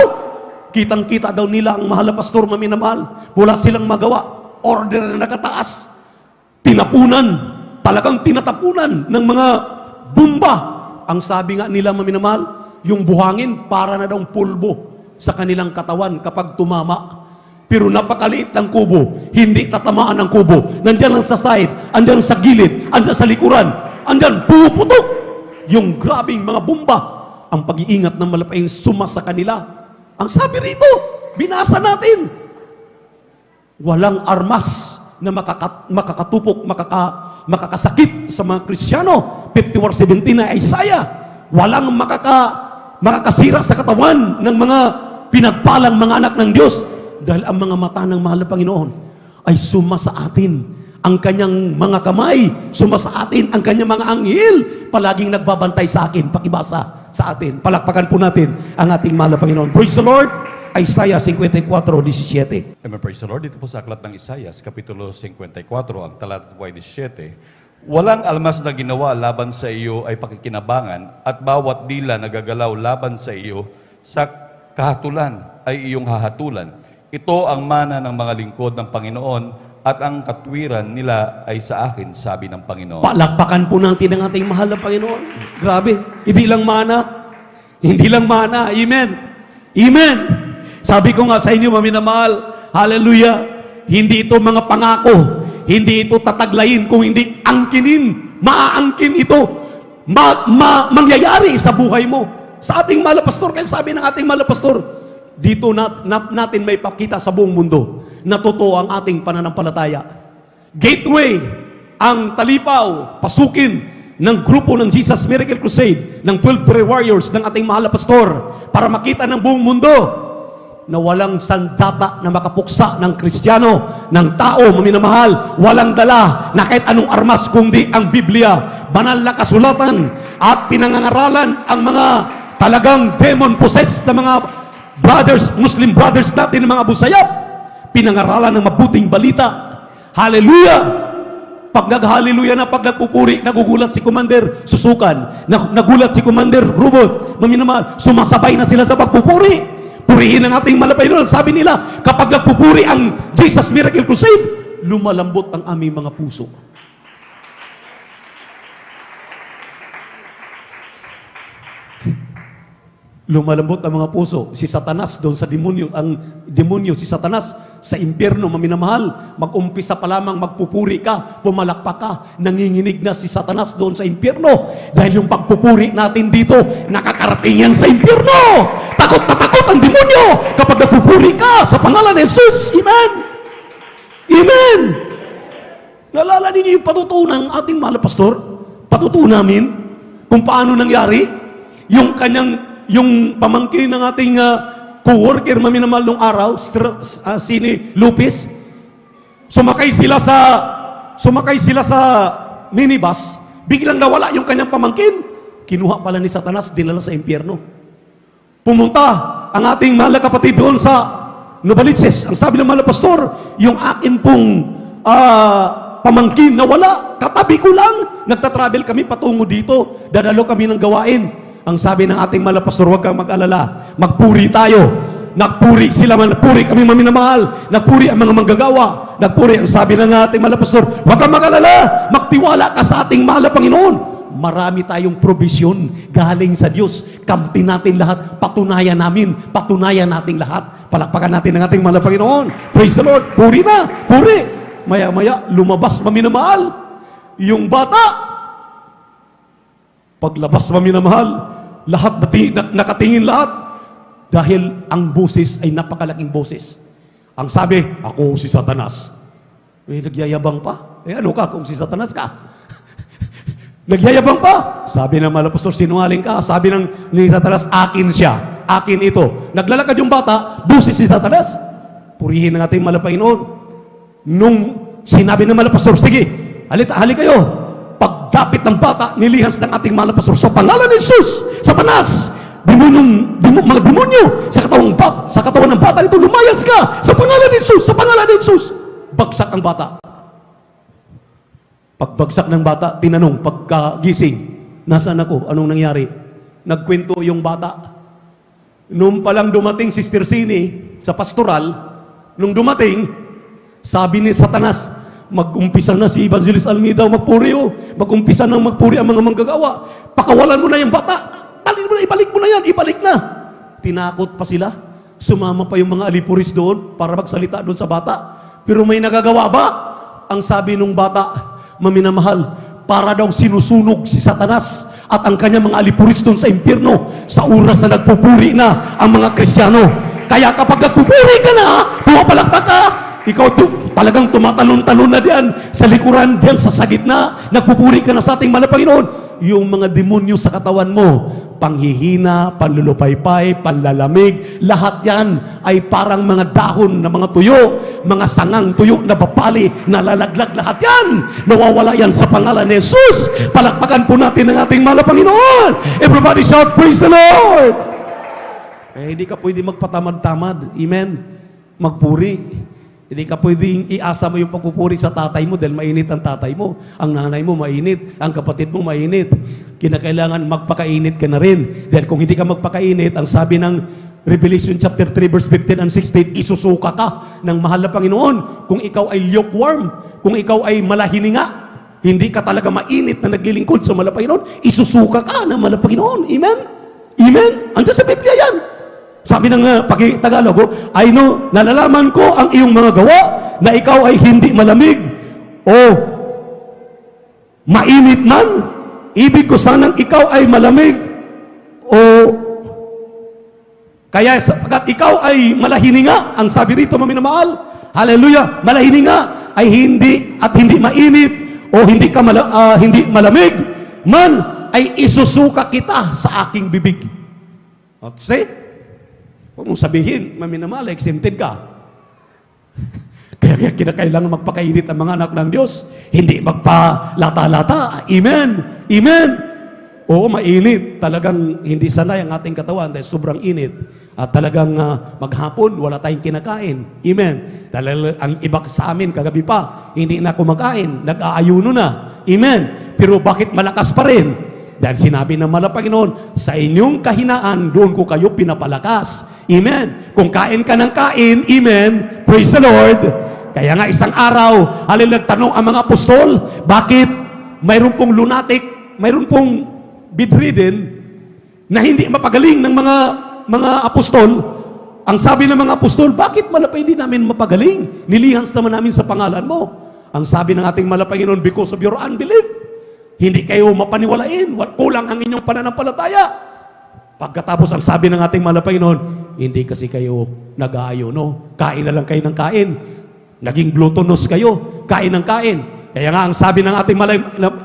A: Kitang-kita daw nila ang mahal na pastor, maminamahal. Wala silang magawa. Order na nakataas. Tinapunan, talagang tinatapunan ng mga bomba. Ang sabi nga nila, maminamahal, yung buhangin para na daw pulbo sa kanilang katawan kapag tumama. Pero napakaliit ng kubo, hindi tatamaan ng kubo. Nandyan lang sa side, andyan sa gilid, andyan sa likuran, andyan pumuputok. Yung grabing mga bomba, ang pag-iingat ng malapayang suma sa kanila. Ang sabi rito, binasa natin, walang armas na makakatupok, makakasakit sa mga Kristiyano. 51:17 na Isaiah, walang makakasira sa katawan ng mga pinagpalang mga anak ng Diyos, dahil ang mga mata ng mahal na Panginoon ay suma sa atin. Ang kanyang mga kamay, suma sa atin. Ang kanyang mga anghel, palaging nagbabantay sa akin, pakibasa sa atin. Palakpakan po natin ang ating mahal na Panginoon. Praise the Lord. Isaiah 54:17.
D: Amen, praise the Lord. Dito po sa aklat ng Isaias, Kapitulo 54, ang talata 17. Walang almas na ginawa laban sa iyo ay pakikinabangan, at bawat dila na gagalaw laban sa iyo sa kahatulan ay iyong hahatulan. Ito ang mana ng mga lingkod ng Panginoon, at ang katwiran nila ay sa akin, sabi ng Panginoon.
A: Palakpakan po natin ang ating mahal na Panginoon. Grabe, hindi lang mana. Hindi lang mana. Amen. Amen. Sabi ko nga sa inyo, maminamahal, hallelujah, hindi ito mga pangako, hindi ito tataglayin, kung hindi angkinin, maaangkin ito, mangyayari sa buhay mo. Sa ating mahal na pastor, kaya sabi ng ating mahal na pastor, dito natin may pakita sa buong mundo na totoo ang ating pananampalataya. Gateway, ang talipaw, pasukin ng grupo ng Jesus Miracle Crusade, ng 12 prayer warriors ng ating mahal na pastor, para makita ng buong mundo na walang sandata na makapuksa ng Kristiyano, ng tao, maminamahal, walang dala na kahit anong armas kundi ang Biblia, banal na kasulatan, at pinangangaralan ang mga talagang demon-possessed na mga brothers, Muslim brothers natin, mga busayap, pinangaralan ng mabuting balita. Hallelujah! Pag nag-hallelujah na, pag nagpupuri, nagugulat si Commander Susukan, nagulat si Commander Robot, maminamahal, sumasabay na sila sa pagpupuri. Purihin ang ating malapay doon. Sabi nila, kapag nagpupuri ang Jesus Miracle Crusade, lumalambot ang aming mga puso. Lumalambot ang mga puso. Si Satanas doon sa demonyo, ang demonyo, si Satanas sa impyerno, maminamahal, mag-umpisa pa lamang magpupuri ka, pumalakpak ka, nanginginig na si Satanas doon sa impyerno. Dahil yung pagpupuri natin dito, nakakarating yan sa impyerno. Takot na takot ang demonyo kapag nagpupuri ka sa pangalan ni Jesus. Amen! Amen! Nalala ninyo yung patutunan ng ating mahal na pastor? Patutunan namin kung paano nangyari yung yung pamangkin ng ating co-worker, maminamahal nung araw, Sini Lupis, sumakay sila sa minibus, biglang nawala yung kanyang pamangkin, kinuha pala ni Satanas, dinala sa impyerno. Pumunta ang ating mahal na kapatid doon sa Novaliches. Ang sabi ng mahal na pastor, yung akin pong pamangkin nawala, katabi ko lang, nagtatravel kami patungo dito, dadalo kami ng gawain. Ang sabi ng ating mahal na pastor, huwag kang mag-alala, magpuri tayo. Nagpuri sila, nagpuri kami maminamahal, nagpuri ang mga manggagawa, nagpuri. Ang sabi ng ating mahal na pastor, huwag kang mag-alala, magtiwala ka sa ating mahal na Panginoon. Marami tayong provision galing sa Diyos. Kampi natin lahat, patunayan natin lahat. Palakpakan natin ang ating mahal na Panginoon. Praise the Lord. Puri na, puri. Maya-maya, lumabas maminamahal. Yung bata, paglabas maminamahal, lahat nakatingin lahat. Dahil ang boses ay napakalaking boses. Ang sabi, ako si Satanas. Nagyayabang pa. Ano ka kung si Satanas ka? Nagyayabang pa. Sabi ng mahal na pastor, sinungaling ka. Sabi ni Satanas, akin siya. Akin ito. Naglalakad yung bata, boses si Satanas. Purihin ng ating mahal na Panginoon. Nung sinabi ng mahal na pastor, sige, hali kayo. Pagdapit ng bata, nilihas ng ating mahal na pastor sa pangalan ni Jesus, Satanas, mga demonyo sa katawan ng bata nito, lumayas ka sa pangalan ni Jesus, sa pangalan ni Jesus. Bagsak ang bata. Pagbagsak ng bata, tinanong, pagkagising, nasaan ako? Anong nangyari? Nagkwento yung bata. Nung palang dumating si Sister Sini sa pastoral, nung dumating, sabi ni Satanas, mag-umpisa na si Evangelist Almeida magpuri, mag-umpisa na magpuri ang mga manggagawa. Pakawalan mo na yung bata. Ibalik mo na yan, ibalik na. Tinakot pa sila. Sumama pa yung mga alipuris doon para magsalita doon sa bata. Pero may nagagawa ba? Ang sabi nung bata, maminamahal, para daw sinusunog si Satanas at ang kanyang mga alipuris doon sa impyerno sa oras na nagpupuri na ang mga Kristiyano. Kaya kapag nagpupuri ka na, pumapalakpak ka, ikaw talagang tumatalon-talon na diyan sa likuran, diyan sa gitna, nagpupuri ka na sa ating mahal na Panginoon. Yung mga demonyo sa katawan mo, panghihina, panlulupaypay, panlalamig, lahat yan ay parang mga dahon na mga tuyo, mga sangang tuyo na bapali, nalalaglag, lahat yan. Nawawala yan sa pangalan ni Jesus. Palakpakan po natin ang ating mahal na Panginoon. Everybody shout, praise the Lord! Hindi ka pwede magpatamad-tamad. Amen? Magpuri. Hindi ka pwedeng iasa mo yung pagpupuri sa tatay mo dahil mainit ang tatay mo. Ang nanay mo mainit. Ang kapatid mo mainit. Kinakailangan magpakainit ka na rin. Dahil kung hindi ka magpakainit, ang sabi ng Revelation chapter 3 verse 15 and 16, isusuka ka ng mahal na Panginoon. Kung ikaw ay lukewarm, kung ikaw ay malahininga, hindi ka talaga mainit na naglilingkod sa mahal na Panginoon, isusuka ka ng mahal na Panginoon. Amen? Amen? Andiyan sa Biblia yan. Sabi ng Tagalog, I know, nalalaman ko ang iyong mga gawa na ikaw ay hindi malamig o mainit man. Ibig ko sanang ikaw ay malamig o kaya sapagkat ikaw ay malahininga. Ang sabi rito, maminamahal, hallelujah, malahininga ay hindi at hindi mainit o hindi ka hindi malamig man, ay isusuka kita sa aking bibig. At see? Huwag mong sabihin, maminamahal, exempted ka. Kaya kinakailangan magpakainit ang mga anak ng Diyos. Hindi magpalata-lata. Amen. Amen. Oo, mainit. Talagang hindi sanay ang ating katawan dahil sobrang init. At talagang maghapon, wala tayong kinakain. Amen. Dahil ang iba sa amin, kagabi pa, hindi na kumakain. Nag-aayuno na. Amen. Pero bakit malakas pa rin? Dahil sinabi ng mahal na Panginoon, sa inyong kahinaan, doon ko kayo pinapalakas. Amen. Kung kain ka ng kain, amen, praise the Lord. Kaya nga isang araw, nagtanong ang mga apostol, bakit mayroon pong lunatic, mayroon pong bedridden, na hindi mapagaling ng mga apostol. Ang sabi ng mga apostol, bakit malapay din namin mapagaling? Nilihans naman namin sa pangalan mo. Ang sabi ng ating mahal na Panginoon, because of your unbelief. Hindi kayo mapaniwalain, kulang ang inyong pananampalataya. Pagkatapos ang sabi ng ating mahal na Panginoon, hindi kasi kayo nag-aayuno. Kain na lang kayo ng kain. Naging gluttonous kayo. Kain ng kain. Kaya nga ang sabi ng ating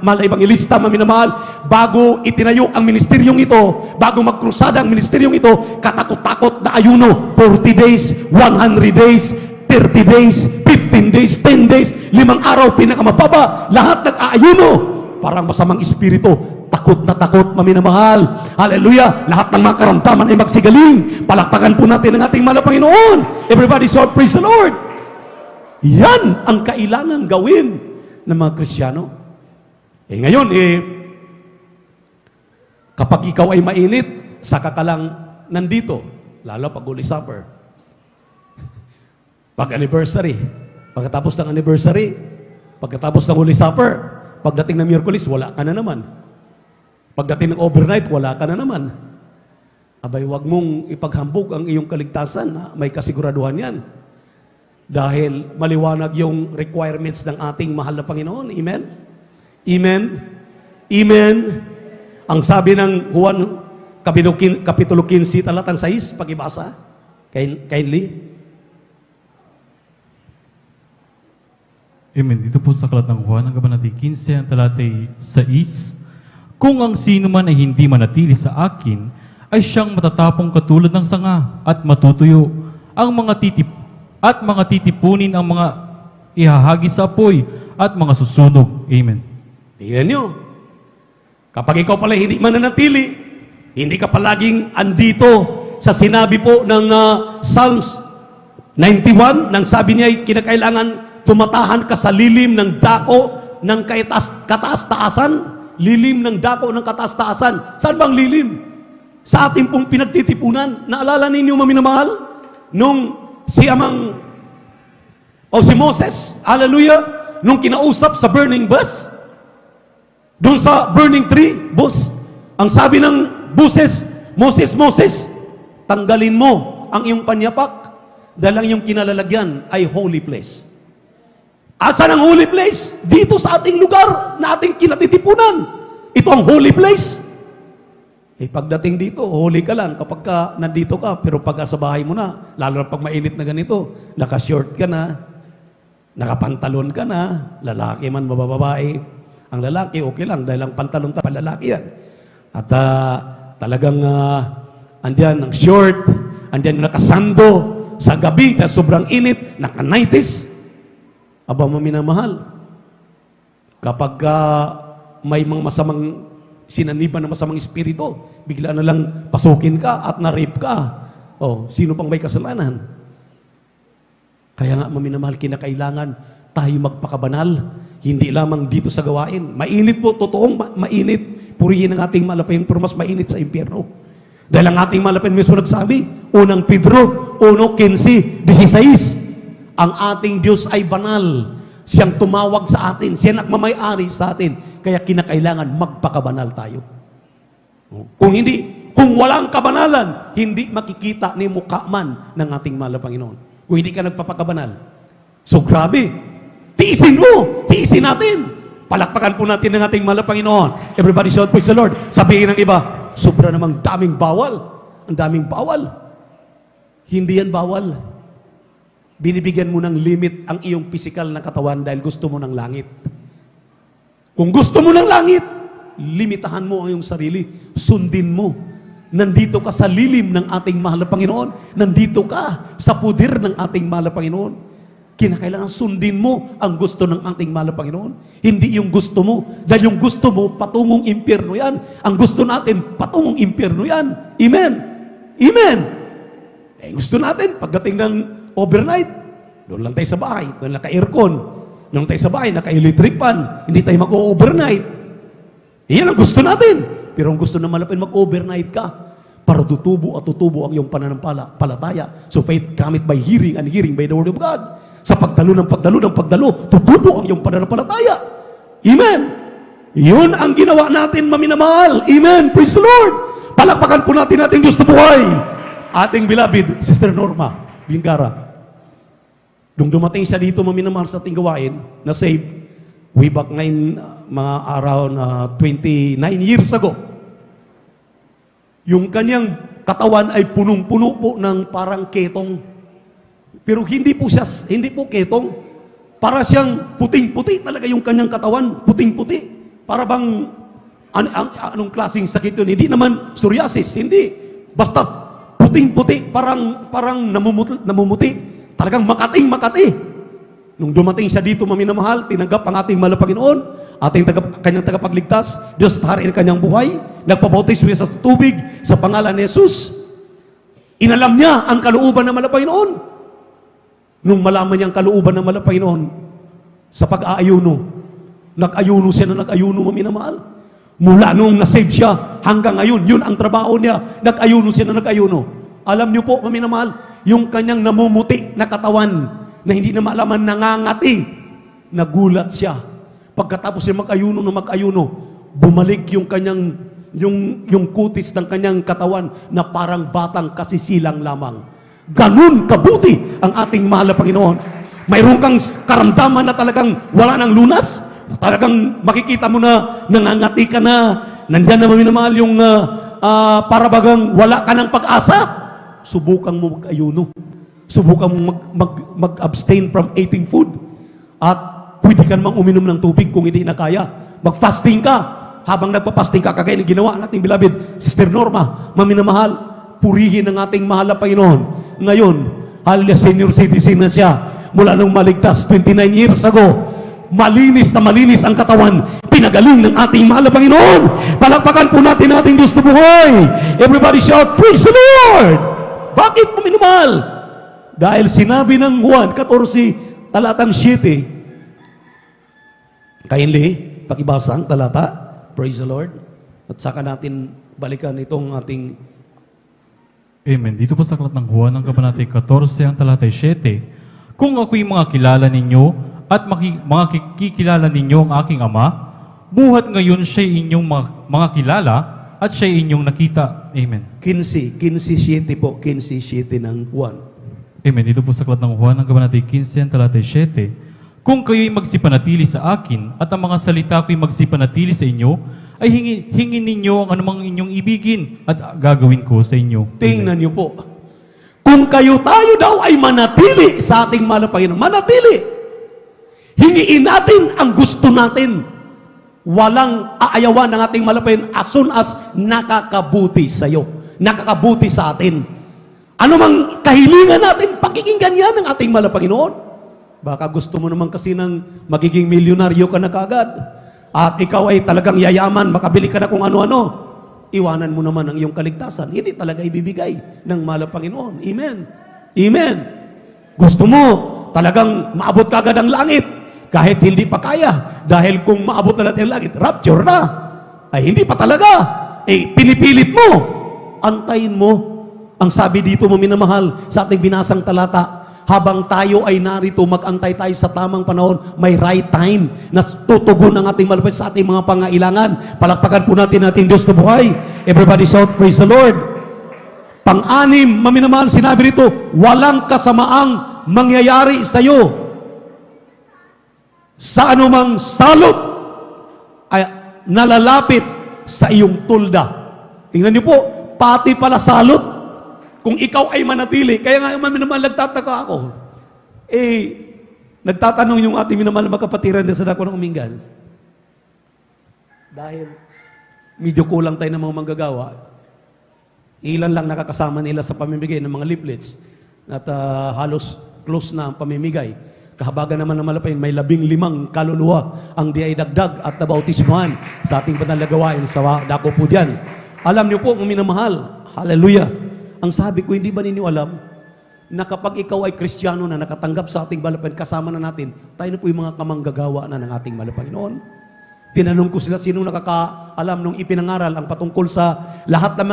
A: mahal evangelista, maminamahal, bago itinayo ang ministeryong ito, bago magkrusada ang ministeryong ito, katakot-takot na ayuno. 40 days, 100 days, 30 days, 15 days, 10 days, 5 araw, pinakamababa, lahat nag-aayuno. Parang masamang espiritu, takot na takot, maminamahal. Hallelujah! Lahat ng mga karamdaman ay magsigaling. Palakpakan po natin ang ating mahal na Panginoon. Everybody shout, praise the Lord! Yan ang kailangan gawin ng mga Kristiyano. Ngayon, kapag ikaw ay mainit, saka ka lang nandito, lalo pag Holy Supper. Pag anniversary, pagkatapos ng anniversary, pagkatapos ng Holy Supper, pagdating ng Miyerkules, wala ka na naman. Pagdating ng overnight, wala ka na naman. Abay, wag mong ipaghambog ang iyong kaligtasan. May kasiguraduhan yan. Dahil maliwanag yung requirements ng ating mahal na Panginoon. Amen? Amen? Amen? Ang sabi ng Juan, Kapitulo 15, talatang 6, pakibasa. Kindly.
B: Amen. Dito po sa Aklat ng Juan, ang kabanatay 15, ang talatay 6, kung ang sino man ay hindi manatili sa akin, ay siyang matatapong katulad ng sanga at matutuyo ang mga titipunin ang mga ihahagi sa apoy at mga susunog. Amen.
A: Tingnan nyo. Kapag ikaw pala hindi mananatili, hindi ka palaging andito sa sinabi po ng Psalms 91, nang sabi niya ay kinakailangan tumatahan ka sa lilim ng dako ng kataas-taasan. Lilim ng dako ng kataas-taasan. Saan bang lilim? Sa ating pong pinagtitipunan. Naalala ninyo, maminamahal? Nung si Moses, hallelujah, nung kinausap sa burning bush, doon sa burning tree, bush, ang sabi ng Moses, tanggalin mo ang iyong panyapak dahil ang iyong kinalalagyan ay holy place. Asan ang holy place? Dito sa ating lugar na ating kinatitipunan. Ito ang holy place. Pagdating dito, holy ka lang kapag nandito ka, pero pag sa bahay mo na, lalo na pag mainit na ganito, naka-short ka na, nakapantalon ka na, lalaki man, bababae. Ang lalaki, okay lang, dahil ang pantalon lalaki yan. At talagang andyan ang short, andyan yung nakasando sa gabi, dahil sobrang init, naka-nighties. Aba, maminamahal, kapag may mga masamang sinaniban ng masamang espiritu, bigla na lang pasukin ka at na-rape ka. Sino pang may kasalanan? Kaya nga, maminamahal, kinakailangan tayo magpakabanal. Hindi lamang dito sa gawain. Mainit po, totoong mainit. Purihin ang ating malapayang, pero mas mainit sa impyerno. Dahil ang ating malapayang mismo nagsabi, unang Pedro, 1:15-16, ang ating Diyos ay banal. Siyang tumawag sa atin. Siya nagmamay-ari sa atin. Kaya kinakailangan magpakabanal tayo. Kung walang kabanalan, hindi makikita ni mukha man ng ating mahal na Panginoon. Kung hindi ka nagpapakabanal. So grabe. Tiisin mo! Tiisin natin! Palakpakan po natin ng ating mahal na Panginoon. Everybody shout, praise the Lord. Sabihin ng iba, sobra namang daming bawal. Ang daming bawal. Hindi yan bawal. Binibigyan mo ng limit ang iyong physical na katawan dahil gusto mo ng langit. Kung gusto mo ng langit, limitahan mo ang iyong sarili. Sundin mo. Nandito ka sa lilim ng ating mahal na Panginoon. Nandito ka sa puder ng ating mahal na Panginoon. Kinakailangan sundin mo ang gusto ng ating mahal na Panginoon. Hindi yung gusto mo. Dahil yung gusto mo, patungong impyerno yan. Ang gusto natin, patungong impyerno yan. Amen. Amen. Gusto natin, pagdating ng overnight, doon lang tayo sa bahay, doon naka-aircon. Doon tayo sa bahay, naka-electric fan. Hindi tayo mag-overnight. Iyan ang gusto natin. Pero ang gusto naman natin, mag-overnight ka para tutubo at tutubo ang iyong pananampalataya. So faith cometh by hearing and hearing by the word of God. Sa pagdalo, tutubo ang iyong pananampalataya. Amen. Yun ang ginawa natin, maminamahal. Amen. Praise the Lord. Palakpakan po natin ating Diyos na buhay. Ating beloved, Sister Norma Bingara. Nung dumating siya dito, maminamahal sa ating gawain, na save, way back ngayon, mga around 29 years ago. Yung kanyang katawan ay punong-puno po ng parang ketong. Pero hindi po ketong. Para siyang puting-puti talaga yung kanyang katawan. Puting-puti. Para bang, anong klaseng sakit yun? Hindi naman psoriasis. Hindi. Basta puting-puti. Parang namumuti. Talagang makati. Nung dumating siya dito, maminamahal, tinanggap ang ating mahal na Panginoon, kanyang tagapagligtas, Diyos tahari ang kanyang buhay, nagpabautismo siya sa tubig, sa pangalan ni Jesus. Inalam niya ang kalooban ng mahal na Panginoon. Nung malaman niya ang kalooban ng mahal na Panginoon, sa pag-aayuno, nag-ayuno siya na nag-ayuno, maminamahal. Mula nung nasave siya, hanggang ngayon, yun ang trabaho niya, nag-ayuno siya na nag-ayuno. Alam niyo po, maminamahal, yung kanyang namumuti na katawan, na hindi na malaman nangangati, nagulat siya. Pagkatapos siya mag-ayuno, bumalik yung kanyang, yung kutis ng kanyang katawan na parang batang kasisilang lamang. Ganun kabuti ang ating mahal na Panginoon. Mayroon kang karamdaman na talagang wala ng lunas, talagang makikita mo na nangangati ka na, nandyan na maminamahal yung para bagang wala ka ng pag-asa. Subukan mo mag-ayuno. Subukan mo mag-abstain from eating food. At pwede ka namang uminom ng tubig kung hindi na kaya. Mag-fasting ka. Habang nagpa-fasting ka, kagaya ng ginawa nating beloved Sister Norma, maminamahal, purihin ang ating mahal na Panginoon. Ngayon, hallelujah, senior citizen na siya. mula nung maligtas 29 years ago. Malinis na malinis ang katawan, pinagaling ng ating mahal na Panginoon. Palakpakan po natin ating Diyos na buhay. Everybody shout, praise the Lord! Bakit po minamahal? Dahil sinabi ng Juan 14, talatang 7. Kindly, pakibasa ang talata. Praise the Lord. At saka natin balikan itong ating
B: Amen. Dito po sa aklat ng Juan, ang kabanatay 14, ang talatay 7. Kung ako'y mga kilala ninyo at mga kikilala ninyo ang aking Ama, buhat ngayon siya'y inyong mga kilala at siya'y inyong nakita. Amen.
A: 15:7 po, 15:7 ng Juan.
B: Amen. Dito po sa aklat ng Juan, ang kabanatay 15, ang talatay 7. Kung kayo'y magsipanatili sa akin at ang mga salita ko'y magsipanatili sa inyo, ay hingin ninyo ang anumang inyong ibigin at gagawin ko sa inyo.
A: Tingnan niyo po. Kung tayo daw ay manatili sa ating mahal na Panginoon, manatili. Hingiin natin ang gusto natin. Walang aayawan ng ating mahal na Panginoon as soon as nakakabuti sa iyo, nakakabuti sa atin. Ano mang kahilingan natin, pakikinggan yan ng ating mahal na Panginoon. Baka gusto mo naman kasi ng magiging milyonaryo ka na kagad. At ikaw ay talagang yayaman, makabili ka na kung ano-ano. Iwanan mo naman ang iyong kaligtasan. Hindi talaga ibibigay ng mahal na Panginoon. Amen. Amen. Gusto mo talagang maabot ka agad ang langit kahit hindi pa kaya. Dahil kung maabot na natin ang langit, rapture na. Ay hindi pa talaga. Pinipilit mo. Antayin mo. Ang sabi dito, minamahal, sa ating binasang talata, habang tayo ay narito, mag-antay tayo sa tamang panahon, may right time na tutugon ang ating malapit sa ating mga pangailangan. Palakpakan po natin ating Diyos na buhay. Everybody shout, praise the Lord. Pang-anim, maminamahal, sinabi rito, walang kasamaang mangyayari sa iyo. Sa anumang salot ay nalalapit sa iyong tulda. Tingnan niyo po, pati pala salot. Kung ikaw ay manatili, kaya nga naman nagtataka ako. Nagtatanong yung ating minamahal na kapatiran sa dako ng Umingan. Dahil medyo kulang tayo ng mga manggagawa, ilan lang nakakasama nila sa pamimigay ng mga leaflets at halos close na ang pamimigay. Kahabagan naman ng malapay, may 15 kaluluwa ang di ay dagdag at nabautismuhan sa ating banal na gawain sa dako po dyan. Alam niyo po, minamahal, hallelujah. Ang sabi ko, hindi ba ninyo alam na kapag ikaw ay Kristiyano na nakatanggap sa ating balapan, kasama na natin, tayo na po yung mga kamanggagawa na ng ating Panginoon. Tinanong ko sila, sino nakakaalam nung ipinangaral ang patungkol sa lahat ng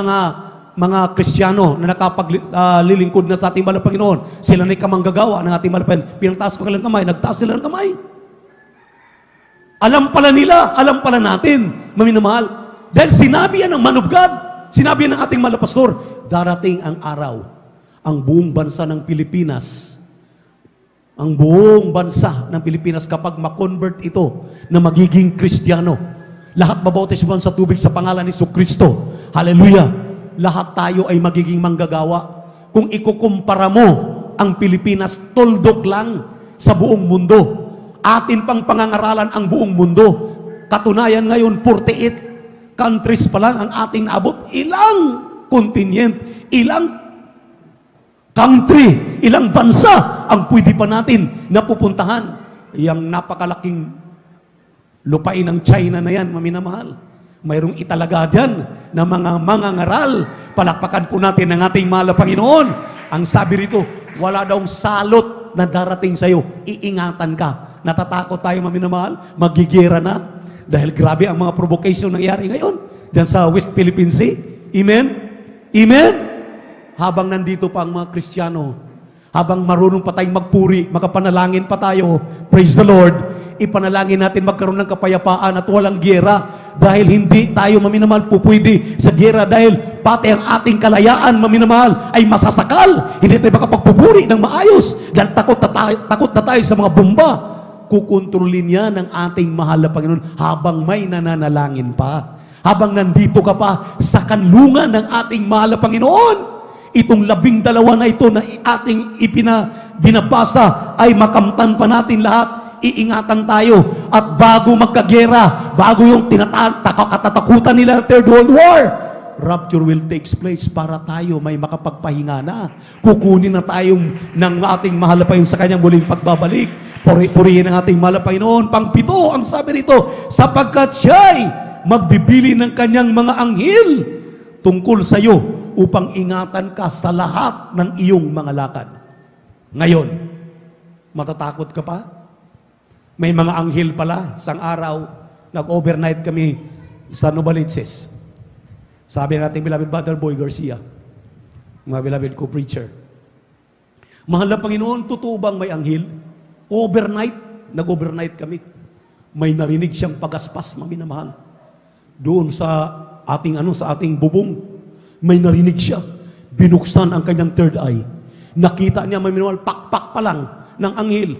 A: mga Kristiyano na nakapaglilingkod na sa ating Panginoon. Sila na kamanggagawa ng ating Panginoon. Pinagtaas ko kanilang kamay, nagtaas sila ng kamay. Alam pala nila, alam pala natin, maminamahal. Dahil sinabi yan ng man of God, sinabi yan ng ating pastor, darating ang araw, ang buong bansa ng Pilipinas, kapag ma-convert ito na magiging Kristiyano, lahat babautismuhan sa tubig sa pangalan ni Kristo. Hallelujah! Lahat tayo ay magiging manggagawa. Kung ikukumpara mo ang Pilipinas, tuldok lang sa buong mundo. Atin pang pangangaralan ang buong mundo. Katunayan ngayon, 48 countries pa lang ang ating naabot. Ilang kontinent, ilang country, ilang bansa ang pwede pa natin napupuntahan. Yang napakalaking lupain ng China na yan, maminamahal. Mayroong italaga dyan na mga mangangaral. Palakpakan po natin ang ating mahal na Panginoon. Ang sabi rito, wala daw salot na darating sa iyo. Iingatan ka. Natatakot tayo, maminamahal. Magigera na. Dahil grabe ang mga provocation nangyari ngayon dyan sa West Philippine Sea. Amen? Amen? Habang nandito pa ang mga Kristiyano, habang marunong pa tayong magpuri, makapanalangin pa tayo, praise the Lord, ipanalangin natin magkaroon ng kapayapaan at walang giyera. Dahil hindi tayo, maminamahal, pupwede sa giyera dahil pati ang ating kalayaan, maminamahal, ay masasakal. Hindi tayo makapagpupuri ng maayos dahil takot na tayo sa mga bomba. Kukontrolin yan ng ating mahal na Panginoon habang may nananalangin pa. Habang nandito ka pa sa kanlungan ng ating mahal na Panginoon, itong 12 na ito na ating binabasa ay makamtan pa natin lahat. Iingatan tayo. At bago magkagera, bago yung katatakutan nila Third World War, rapture will takes place para tayo may makapagpahinga na. Kukunin na tayong ng ating mahal na Panginoon sa kanyang muling pagbabalik. Purihin ang ating mahal na Panginoon. Pang-7, ang sabi rito, sapagkat siya'y magbibili ng kanyang mga anghel tungkol sa iyo upang ingatan ka sa lahat ng iyong mga lakad. Ngayon, matatakot ka pa? May mga anghel pala. Isang araw, nag-overnight kami sa Novaliches. Sabi natin, beloved Brother Boy Garcia, mga beloved co-preacher, mahal na Panginoon, totoo bang may anghel? Overnight, nag-overnight kami. May narinig siyang pagaspas, maminamahal. Doon sa ating bubong, may narinig siya. Binuksan ang kanyang third eye. Nakita niya, maminamahal, pakpak pa lang ng anghel.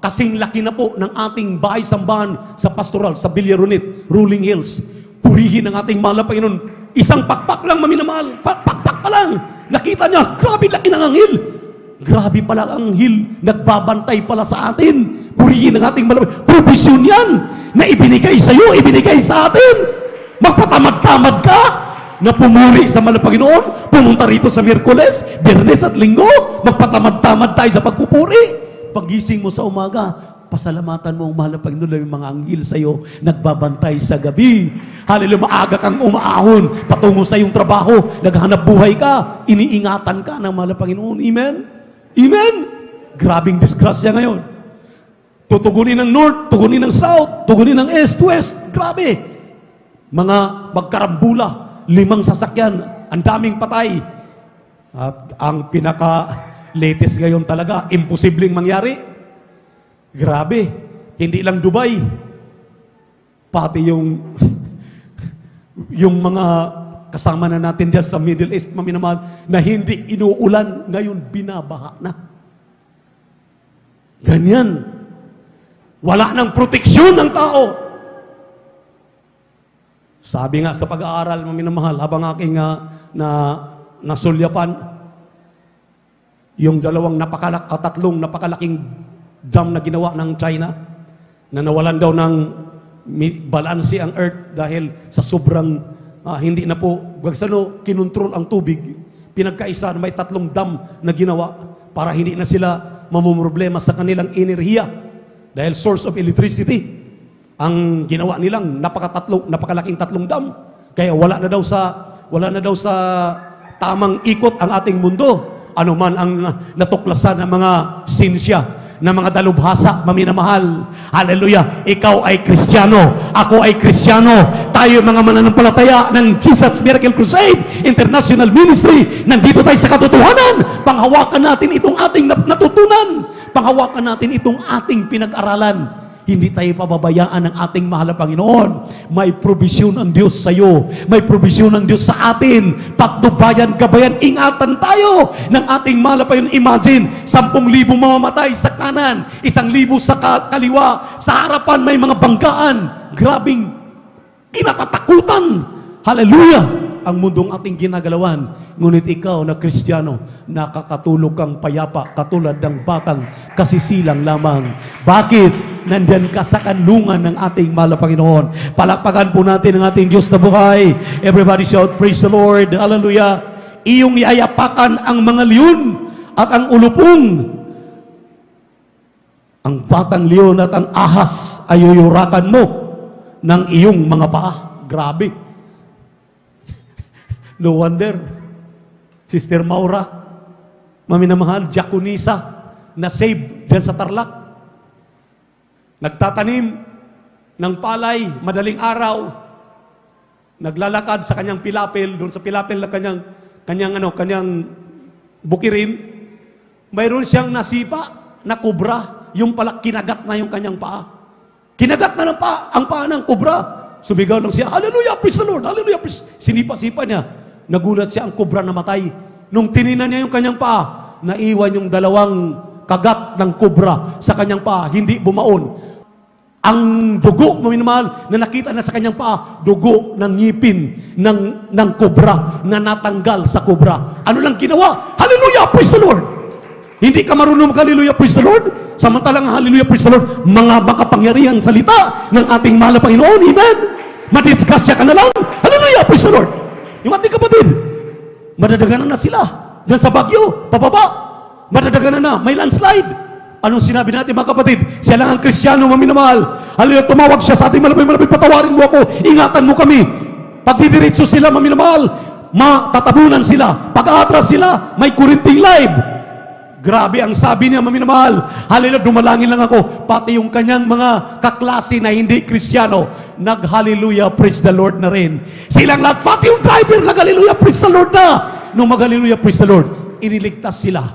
A: Kasing laki na po ng ating bahay-sambahan sa pastoral, sa Villaronit, Rolling Hills. Purihin ang ating mahal na Panginoon. Isang pakpak lang, maminamahal. Pakpak pa lang. Nakita niya, grabe laki ng anghel. Grabe pala ang anghel. Nagbabantay pala sa atin. Purihin ang ating mahal na Panginoon. Provision yan na ibinigay sa iyo, ibinigay sa atin. Magpatamad-tamad ka na pumuri sa mahal na Panginoon. Pumunta rito sa Miyerkules, Biyernes at Linggo. Magpatamad-tamad tayo sa pagpupuri. Pagising mo sa umaga, pasalamatan mo ang mahal na Panginoon na yung mga anghel sa iyo nagbabantay sa gabi. Hallelujah, maaga kang umaahon, patungo sa iyong trabaho, naghahanap buhay ka, iniingatan ka ng mahal na Panginoon. Amen? Amen? Grabing disgrasya ngayon. Tutugunin ng North, tugunin ng South, tugunin ng East, West. Grabe. Mga magkarambula, 5 sasakyan, ang daming patay. At ang pinaka-latest ngayon talaga, imposibleng mangyari. Grabe. Hindi lang Dubai. Pati yung mga kasama na natin dyan sa Middle East, maminamahal, na hindi inuulan, ngayon binabaha na. Ganyan. Wala nang proteksyon ng tao. Sabi nga sa pag-aaral, maminamahal, habang aking nasulyapan, yung tatlong napakalaking dam na ginawa ng China, na nawalan daw ng balanse ang earth dahil sa sobrang hindi na po, kinontrol ang tubig. Pinagkaisa na may 3 dam na ginawa para hindi na sila mamumroblema sa kanilang enerhiya dahil source of electricity. Ang ginawa nilang napakalaking 3 dam. Kaya wala na daw sa tamang ikot ang ating mundo. Ano man ang natuklasan ng mga sinsya, ng mga dalubhasa, maminamahal. Hallelujah. Ikaw ay Kristiyano. Ako ay Kristiyano. Tayo mga mananampalataya ng Jesus Miracle Crusade International Ministry. Nandito tayo sa katotohanan. Panghawakan natin itong ating natutunan. Panghawakan natin itong ating pinag-aralan. Hindi tayo pababayaan ng ating mahal na Panginoon. May provision ang Diyos sa iyo. May provision ang Diyos sa atin. Patnubayan, gabayan, ingatan tayo ng ating mahal na Panginoon. Imagine, 10,000 mamamatay sa kanan, 1,000 sa kaliwa. Sa harapan may mga banggaan. Grabing kinatatakutan. Hallelujah! Ang mundong ating ginagalawan. Ngunit ikaw na Kristiyano, nakakatulog kang payapa katulad ng batang kasisilang lamang. Bakit? Nandyan ka sa kanlungan ng ating mahal na Panginoon. Palakpakan po natin ang ating Diyos na buhay. Everybody shout, praise the Lord. Hallelujah. Iyong iayapakan ang mga leon at ang ulupong. Ang batang leon at ang ahas ay uyurakan mo ng iyong mga paa. Grabe. No wonder, Sister Maura, maminamahal, Diakonisa, na save dyan sa Tarlac. Nagtatanim ng palay, madaling araw, naglalakad sa kanyang pilapil, doon sa pilapil na kanyang bukirin, mayroon siyang nasipa na kubra, yung pala kinagat na yung kanyang paa. Kinagat na ang paa ng kubra. Sumigaw lang siya, hallelujah, praise the Lord, hallelujah, praise. Sinipa-sipa niya. Nagulat siya, ang kubra namatay. Nung tininan niya yung kanyang paa, naiwan yung 2 kagat ng kubra sa kanyang paa, hindi bumaon. Ang dugo, maminamahal, na nakita na sa kanyang paa, dugo ng ngipin ng kubra na natanggal sa kubra. Ano lang ginawa? Hallelujah, praise the Lord! Hindi ka marunong hallelujah, praise the Lord? Samantalang hallelujah, praise the Lord, mga makapangyarihang salita ng ating mahal na Panginoon. Amen? Madisgrasya ka na lang. Hallelujah, praise the Lord! yung ating kapatid, madadaganan na sila. Diyan sa Baguio, pababa, madadaganan na, may landslide. Anong sinabi natin mga kapatid? Siya lang ang Kristiyano, maminamahal. Hallelujah, tumawag siya sa ating malapit, patawarin mo ako, ingatan mo kami. Pagdidiretso sila, maminamahal, matatabunan sila. Pag-aatras sila, may kurinting live. Grabe ang sabi niya, maminamahal. Hallelujah, dumalangin lang ako. Pati yung kanyang mga kaklase na hindi Kristiyano, nag-hallelujah, praise the Lord na rin. Silang lahat, pati yung driver, nag-hallelujah, praise the Lord na. Nung mag-hallelujah, praise the Lord, iniligtas sila.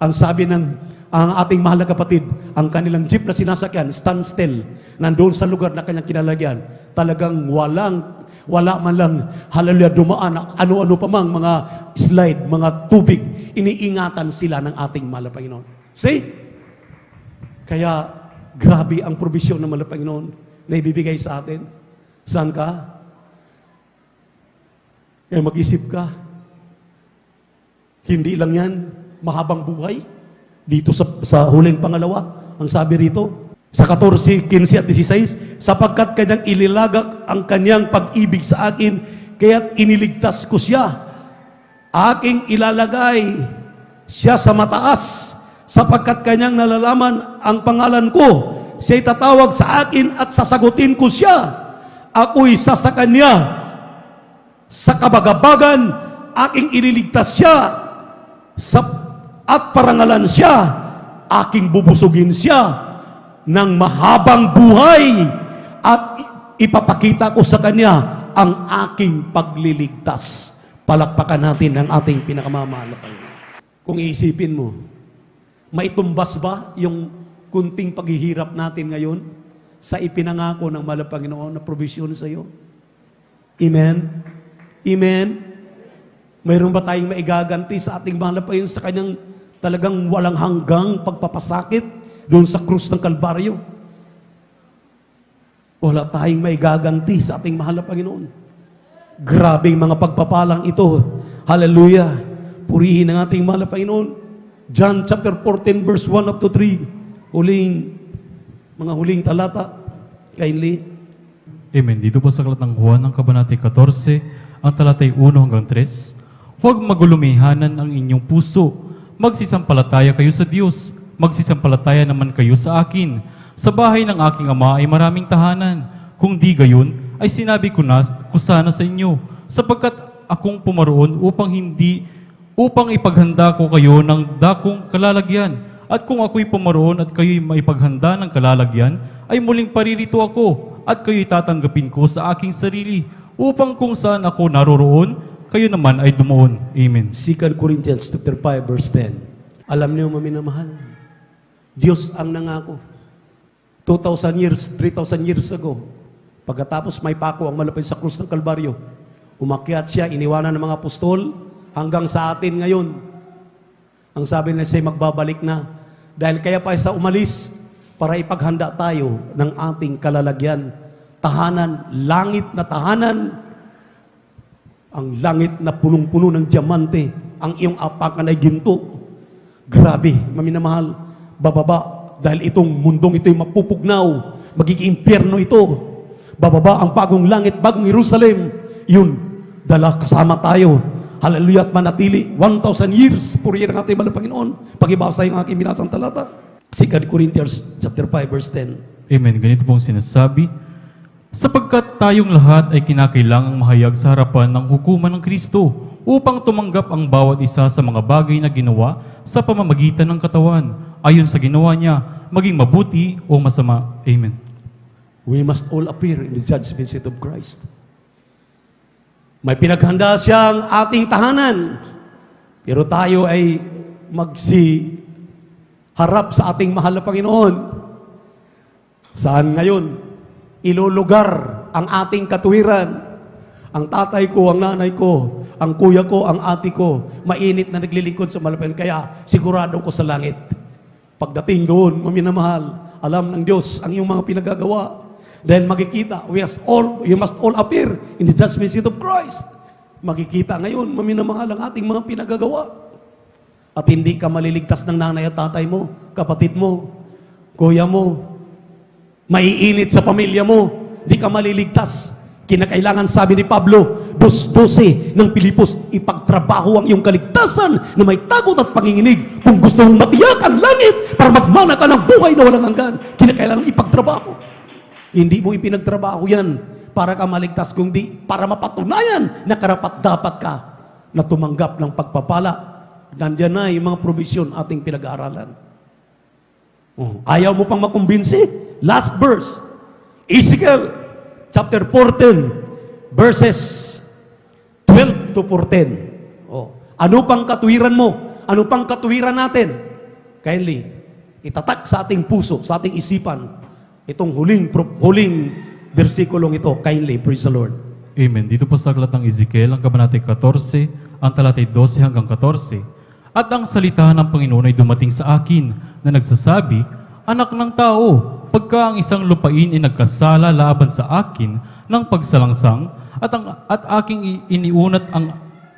A: Ang sabi ng ang ating mahal na kapatid, ang kanilang jeep na sinasakyan, standstill, nandoon sa lugar na kanyang kinalagyan. Talagang wala man lang, hallelujah, dumaan, ano-ano pa mang mga slide, mga tubig, iniingatan sila ng ating mahal na Panginoon. See? Kaya, grabe ang probisyon ng mahal na Panginoon na ibibigay sa atin. Saan ka? Kaya mag-isip ka. Hindi lang yan, mahabang buhay. Dito sa huling pangalawa, ang sabi rito, sa 14, 15 at 16, sapagkat kanyang ililagak ang kanyang pag-ibig sa akin, kaya't iniligtas ko siya. Aking ilalagay siya sa mataas, sapagkat kanyang nalalaman ang pangalan ko. Siya'y tatawag sa akin at sasagutin ko siya. Ako'y sa kanya. Sa kabagabagan, aking ililigtas siya. At parangalan siya, aking bubusugin siya ng mahabang buhay at ipapakita ko sa kanya ang aking pagliligtas. Palakpakan natin ang ating pinakamamahal na Panginoon. Kung iisipin mo, maitumbas ba yung kunting paghihirap natin ngayon sa ipinangako ng mahal na Panginoon na provision sa iyo? Amen? Amen? Mayroon ba tayong maigaganti sa ating mahal na Panginoon sa kanyang talagang walang hanggang pagpapasakit doon sa krus ng Kalbaryo? Wala tayong maigaganti sa ating mahal na Panginoon. Grabing mga pagpapalang ito. Hallelujah. Purihin ang ating mahal na Panginoon. John chapter 14 verse 1 up to 3. Mga huling talata. Kindly.
B: Amen. Dito po sa Aklat ng Juan, ang Kabanata 14, ang talatay 1 hanggang 3. Huwag magulumihanan ang inyong puso. Magsisampalataya kayo sa Diyos. Magsisampalataya naman kayo sa akin. Sa bahay ng aking ama ay maraming tahanan. Kung di gayon, ay sinabi ko sana sa inyo, sapagkat akong pumaroon upang ipaghanda ko kayo ng dakong kalalagyan. At kung ako'y pumaroon at kayo'y maipaghanda ng kalalagyan, ay muling paririto ako at kayo'y tatanggapin ko sa aking sarili, upang kung saan ako naroroon, kayo naman ay dumoon. Amen.
A: 2 Corinthians chapter 5 verse 10. Alam niyo, maminamahal, Diyos ang nangako. 2,000 years, 3,000 years ago, pagkatapos may pako ang malapit sa krus ng Kalbaryo, umakyat siya, iniwanan ng mga apostol, hanggang sa atin ngayon. Ang sabi na siya, magbabalik na. Dahil kaya pa siya umalis, para ipaghanda tayo ng ating kalalagyan. Tahanan, langit na tahanan, ang langit na punong-puno ng diamante, ang iyong apakan ay ginto. Grabe, maminamahal, bababa, dahil itong mundong ito'y mapupugnaw, magiging impyerno ito. Bababa ang bagong langit, bagong Jerusalem, yun, dala kasama tayo. Hallelujah, at manatili 1,000 years, purihin ang ating mahal na Panginoon. Pag-ibasa yung aking binasang talata. 2 Corinthians chapter 5 verse 10.
B: Amen. Ganito pong sinasabi, sapagkat tayong lahat ay kinakailangang mahayag sa harapan ng hukuman ng Kristo upang tumanggap ang bawat isa sa mga bagay na ginawa sa pamamagitan ng katawan, ayon sa ginawa niya, maging mabuti o masama. Amen.
A: We must all appear in the judgment seat of Christ. May pinaghanda siyang ating tahanan, pero tayo ay harap sa ating mahal na Panginoon. Saan ngayon? Ilulugar ang ating katuwiran. Ang tatay ko, ang nanay ko, ang kuya ko, ang ate ko, mainit na naglilingkod sa malapan. Kaya sigurado ko sa langit. Pagdating doon, maminamahal, alam ng Diyos ang iyong mga pinagagawa. Dahil makikita, you must all appear in the judgment seat of Christ. Makikita ngayon, maminamahal ang ating mga pinagagawa. At hindi ka maliligtas ng nanay at tatay mo, kapatid mo, kuya mo, maiinit sa pamilya mo, di ka maliligtas. Kinakailangan, sabi ni Pablo, 2:12 ng Pilipos, ipagtrabaho ang iyong kaligtasan na may takot at panginginig kung gusto mong matiyak ang langit para magmana ka ng buhay na walang hanggan. Kinakailangan ipagtrabaho. Hindi mo ipinagtrabaho yan para ka maligtas, kundi para mapatunayan na karapat-dapat ka na tumanggap ng pagpapala. Nandiyan na yung mga provision ating pinag-aaralan. Ayaw mo pang makumbinsi? Last verse. Ezekiel chapter 14, verses 12 to 14. Ano pang katuwiran mo? Ano pang katuwiran natin? Kindly, itatak sa ating puso, sa ating isipan, itong huling versikulong ito. Kindly, praise the Lord.
B: Amen. Dito po sa aklat ng Ezekiel, ang kabanatay 14, ang talatay 12 hanggang 14. At ang salita ng Panginoon ay dumating sa akin na nagsasabi, Anak ng tao, pagka ang isang lupain ay nagkasala laban sa akin ng pagsalangsang at aking iniunat ang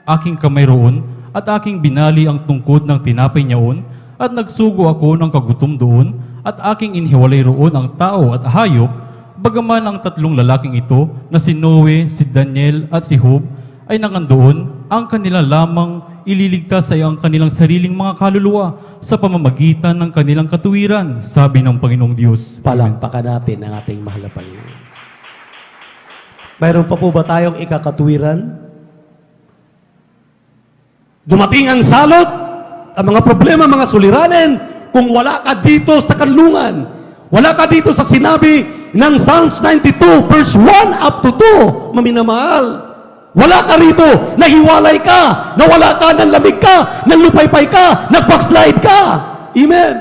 B: aking kamay roon at aking binali ang tungkod ng tinapay niyaon at nagsugo ako ng kagutom doon at aking inhiwalay roon ang tao at hayop, bagaman ang tatlong lalaking ito na si Noe, si Daniel at si Job ay nangandoon, ang kanila lamang ililigtas ay ang kanilang sariling mga kaluluwa sa pamamagitan ng kanilang katuwiran, sabi ng Panginoong Diyos.
A: Palampakan natin ang ating mahal na Panginoon. Mayroon pa po ba tayong ikakatuwiran? Dumating ang salot, ang mga problema, mga suliranin, kung wala ka dito sa kanlungan, wala ka dito sa sinabi ng Psalms 92, verse 1 up to 2, maminamahal. Wala ka rito, nahiwalay ka, nawala ka, nanlamig ka, nanlupaypay ka, nag-backslide ka. Amen.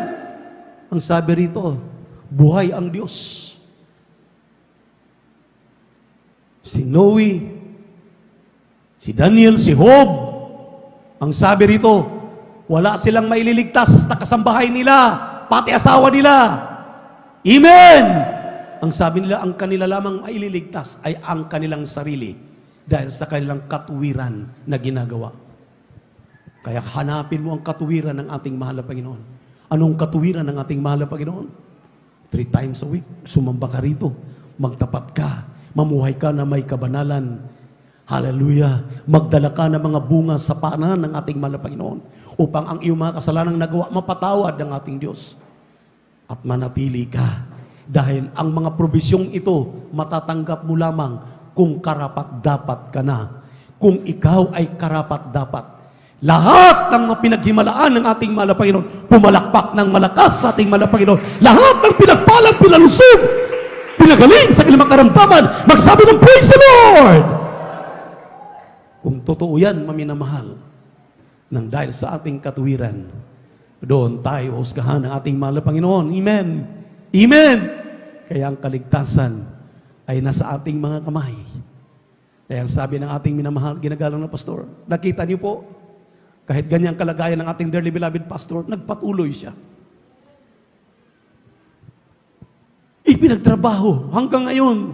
A: Ang sabi rito, buhay ang Diyos. Si Noe, si Daniel, si Job, ang sabi rito, wala silang maililigtas na kasambahay nila, pati asawa nila. Amen. Ang sabi nila, ang kanila lamang maililigtas ay ang kanilang sarili dahil sa kanilang katuwiran na ginagawa. Kaya hanapin mo ang katuwiran ng ating mahal na Panginoon. Anong katuwiran ng ating mahal na Panginoon? 3 times a week, sumamba ka rito, magtapat ka, mamuhay ka na may kabanalan. Hallelujah! Magdala ka ng mga bunga sa paanan ng ating mahal na Panginoon upang ang iyong mga kasalanang nagawa mapatawad ng ating Diyos. At manatili ka dahil ang mga probisyong ito matatanggap mo lamang kung karapat-dapat ka na. Kung ikaw ay karapat-dapat. Lahat ng mga pinaghimalaan ng ating mahal na Panginoon, pumalakpak ng malakas sa ating mahal na Panginoon. Lahat ng pinagpalang, pinalusog, pinagaling sa kanilang karamdaman, magsabi ng praise the Lord! Kung totoo yan, maminamahal, nang dahil sa ating katuwiran, doon tayo husgahan ng ating mahal na Panginoon. Amen! Amen! Kaya ang kaligtasan ay nasa ating mga kamay. Kaya ang sabi ng ating minamahal, ginagalang na pastor, nakita niyo po, kahit ganyang kalagayan ng ating dearly beloved pastor, nagpatuloy siya. Ipinagtrabaho hanggang ngayon.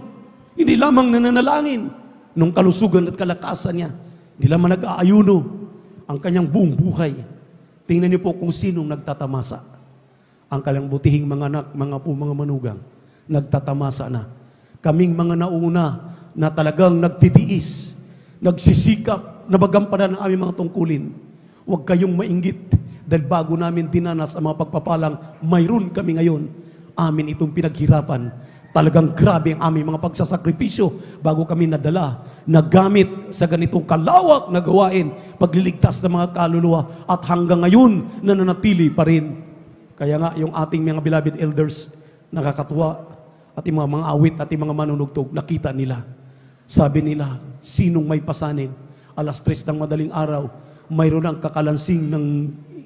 A: Hindi lamang nananalangin nung kalusugan at kalakasan niya. Hindi lamang nag-aayuno ang kanyang buong buhay. Tingnan niyo po kung sinong nagtatamasa. Ang kanyang butihing mga anak, mga manugang, nagtatamasa na. Kaming mga nauna na talagang nagtitiis, nagsisikap, nabagampanan ang aming mga tungkulin. Huwag kayong mainggit dahil bago namin dinanas ang mga pagpapalang mayroon kami ngayon. Amin itong pinaghirapan. Talagang grabe ang aming mga pagsasakripisyo bago kami nadala, nagamit sa ganitong kalawak na gawain, pagliligtas ng mga kaluluwa at hanggang ngayon nananatili pa rin. Kaya nga yung ating mga beloved elders, nakakatuwa, at yung mga awit at yung mga manunugtog, nakita nila. Sabi nila, sinong may pasanin? 3:00 ng madaling araw, mayroon ang kakalansing ng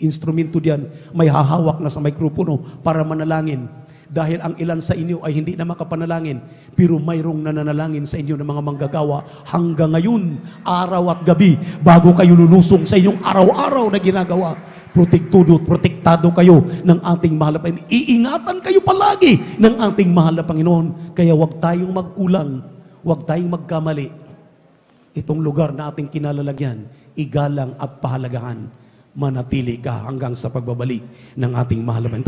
A: instrumento diyan, may hahawak na sa mikropono para manalangin. Dahil ang ilan sa inyo ay hindi na makapanalangin, pero mayroong nananalangin sa inyo ng mga manggagawa hanggang ngayon, araw at gabi, bago kayo lulusong sa inyong araw-araw na ginagawa. Protektado kayo ng ating mahal na Panginoon. Iingatan kayo palagi ng ating mahal na Panginoon. Kaya huwag tayong magkulang, huwag tayong magkamali. Itong lugar na ating kinalalagyan, igalang at pahalagahan. Manatili ka hanggang sa pagbabalik ng ating mahal na Panginoon.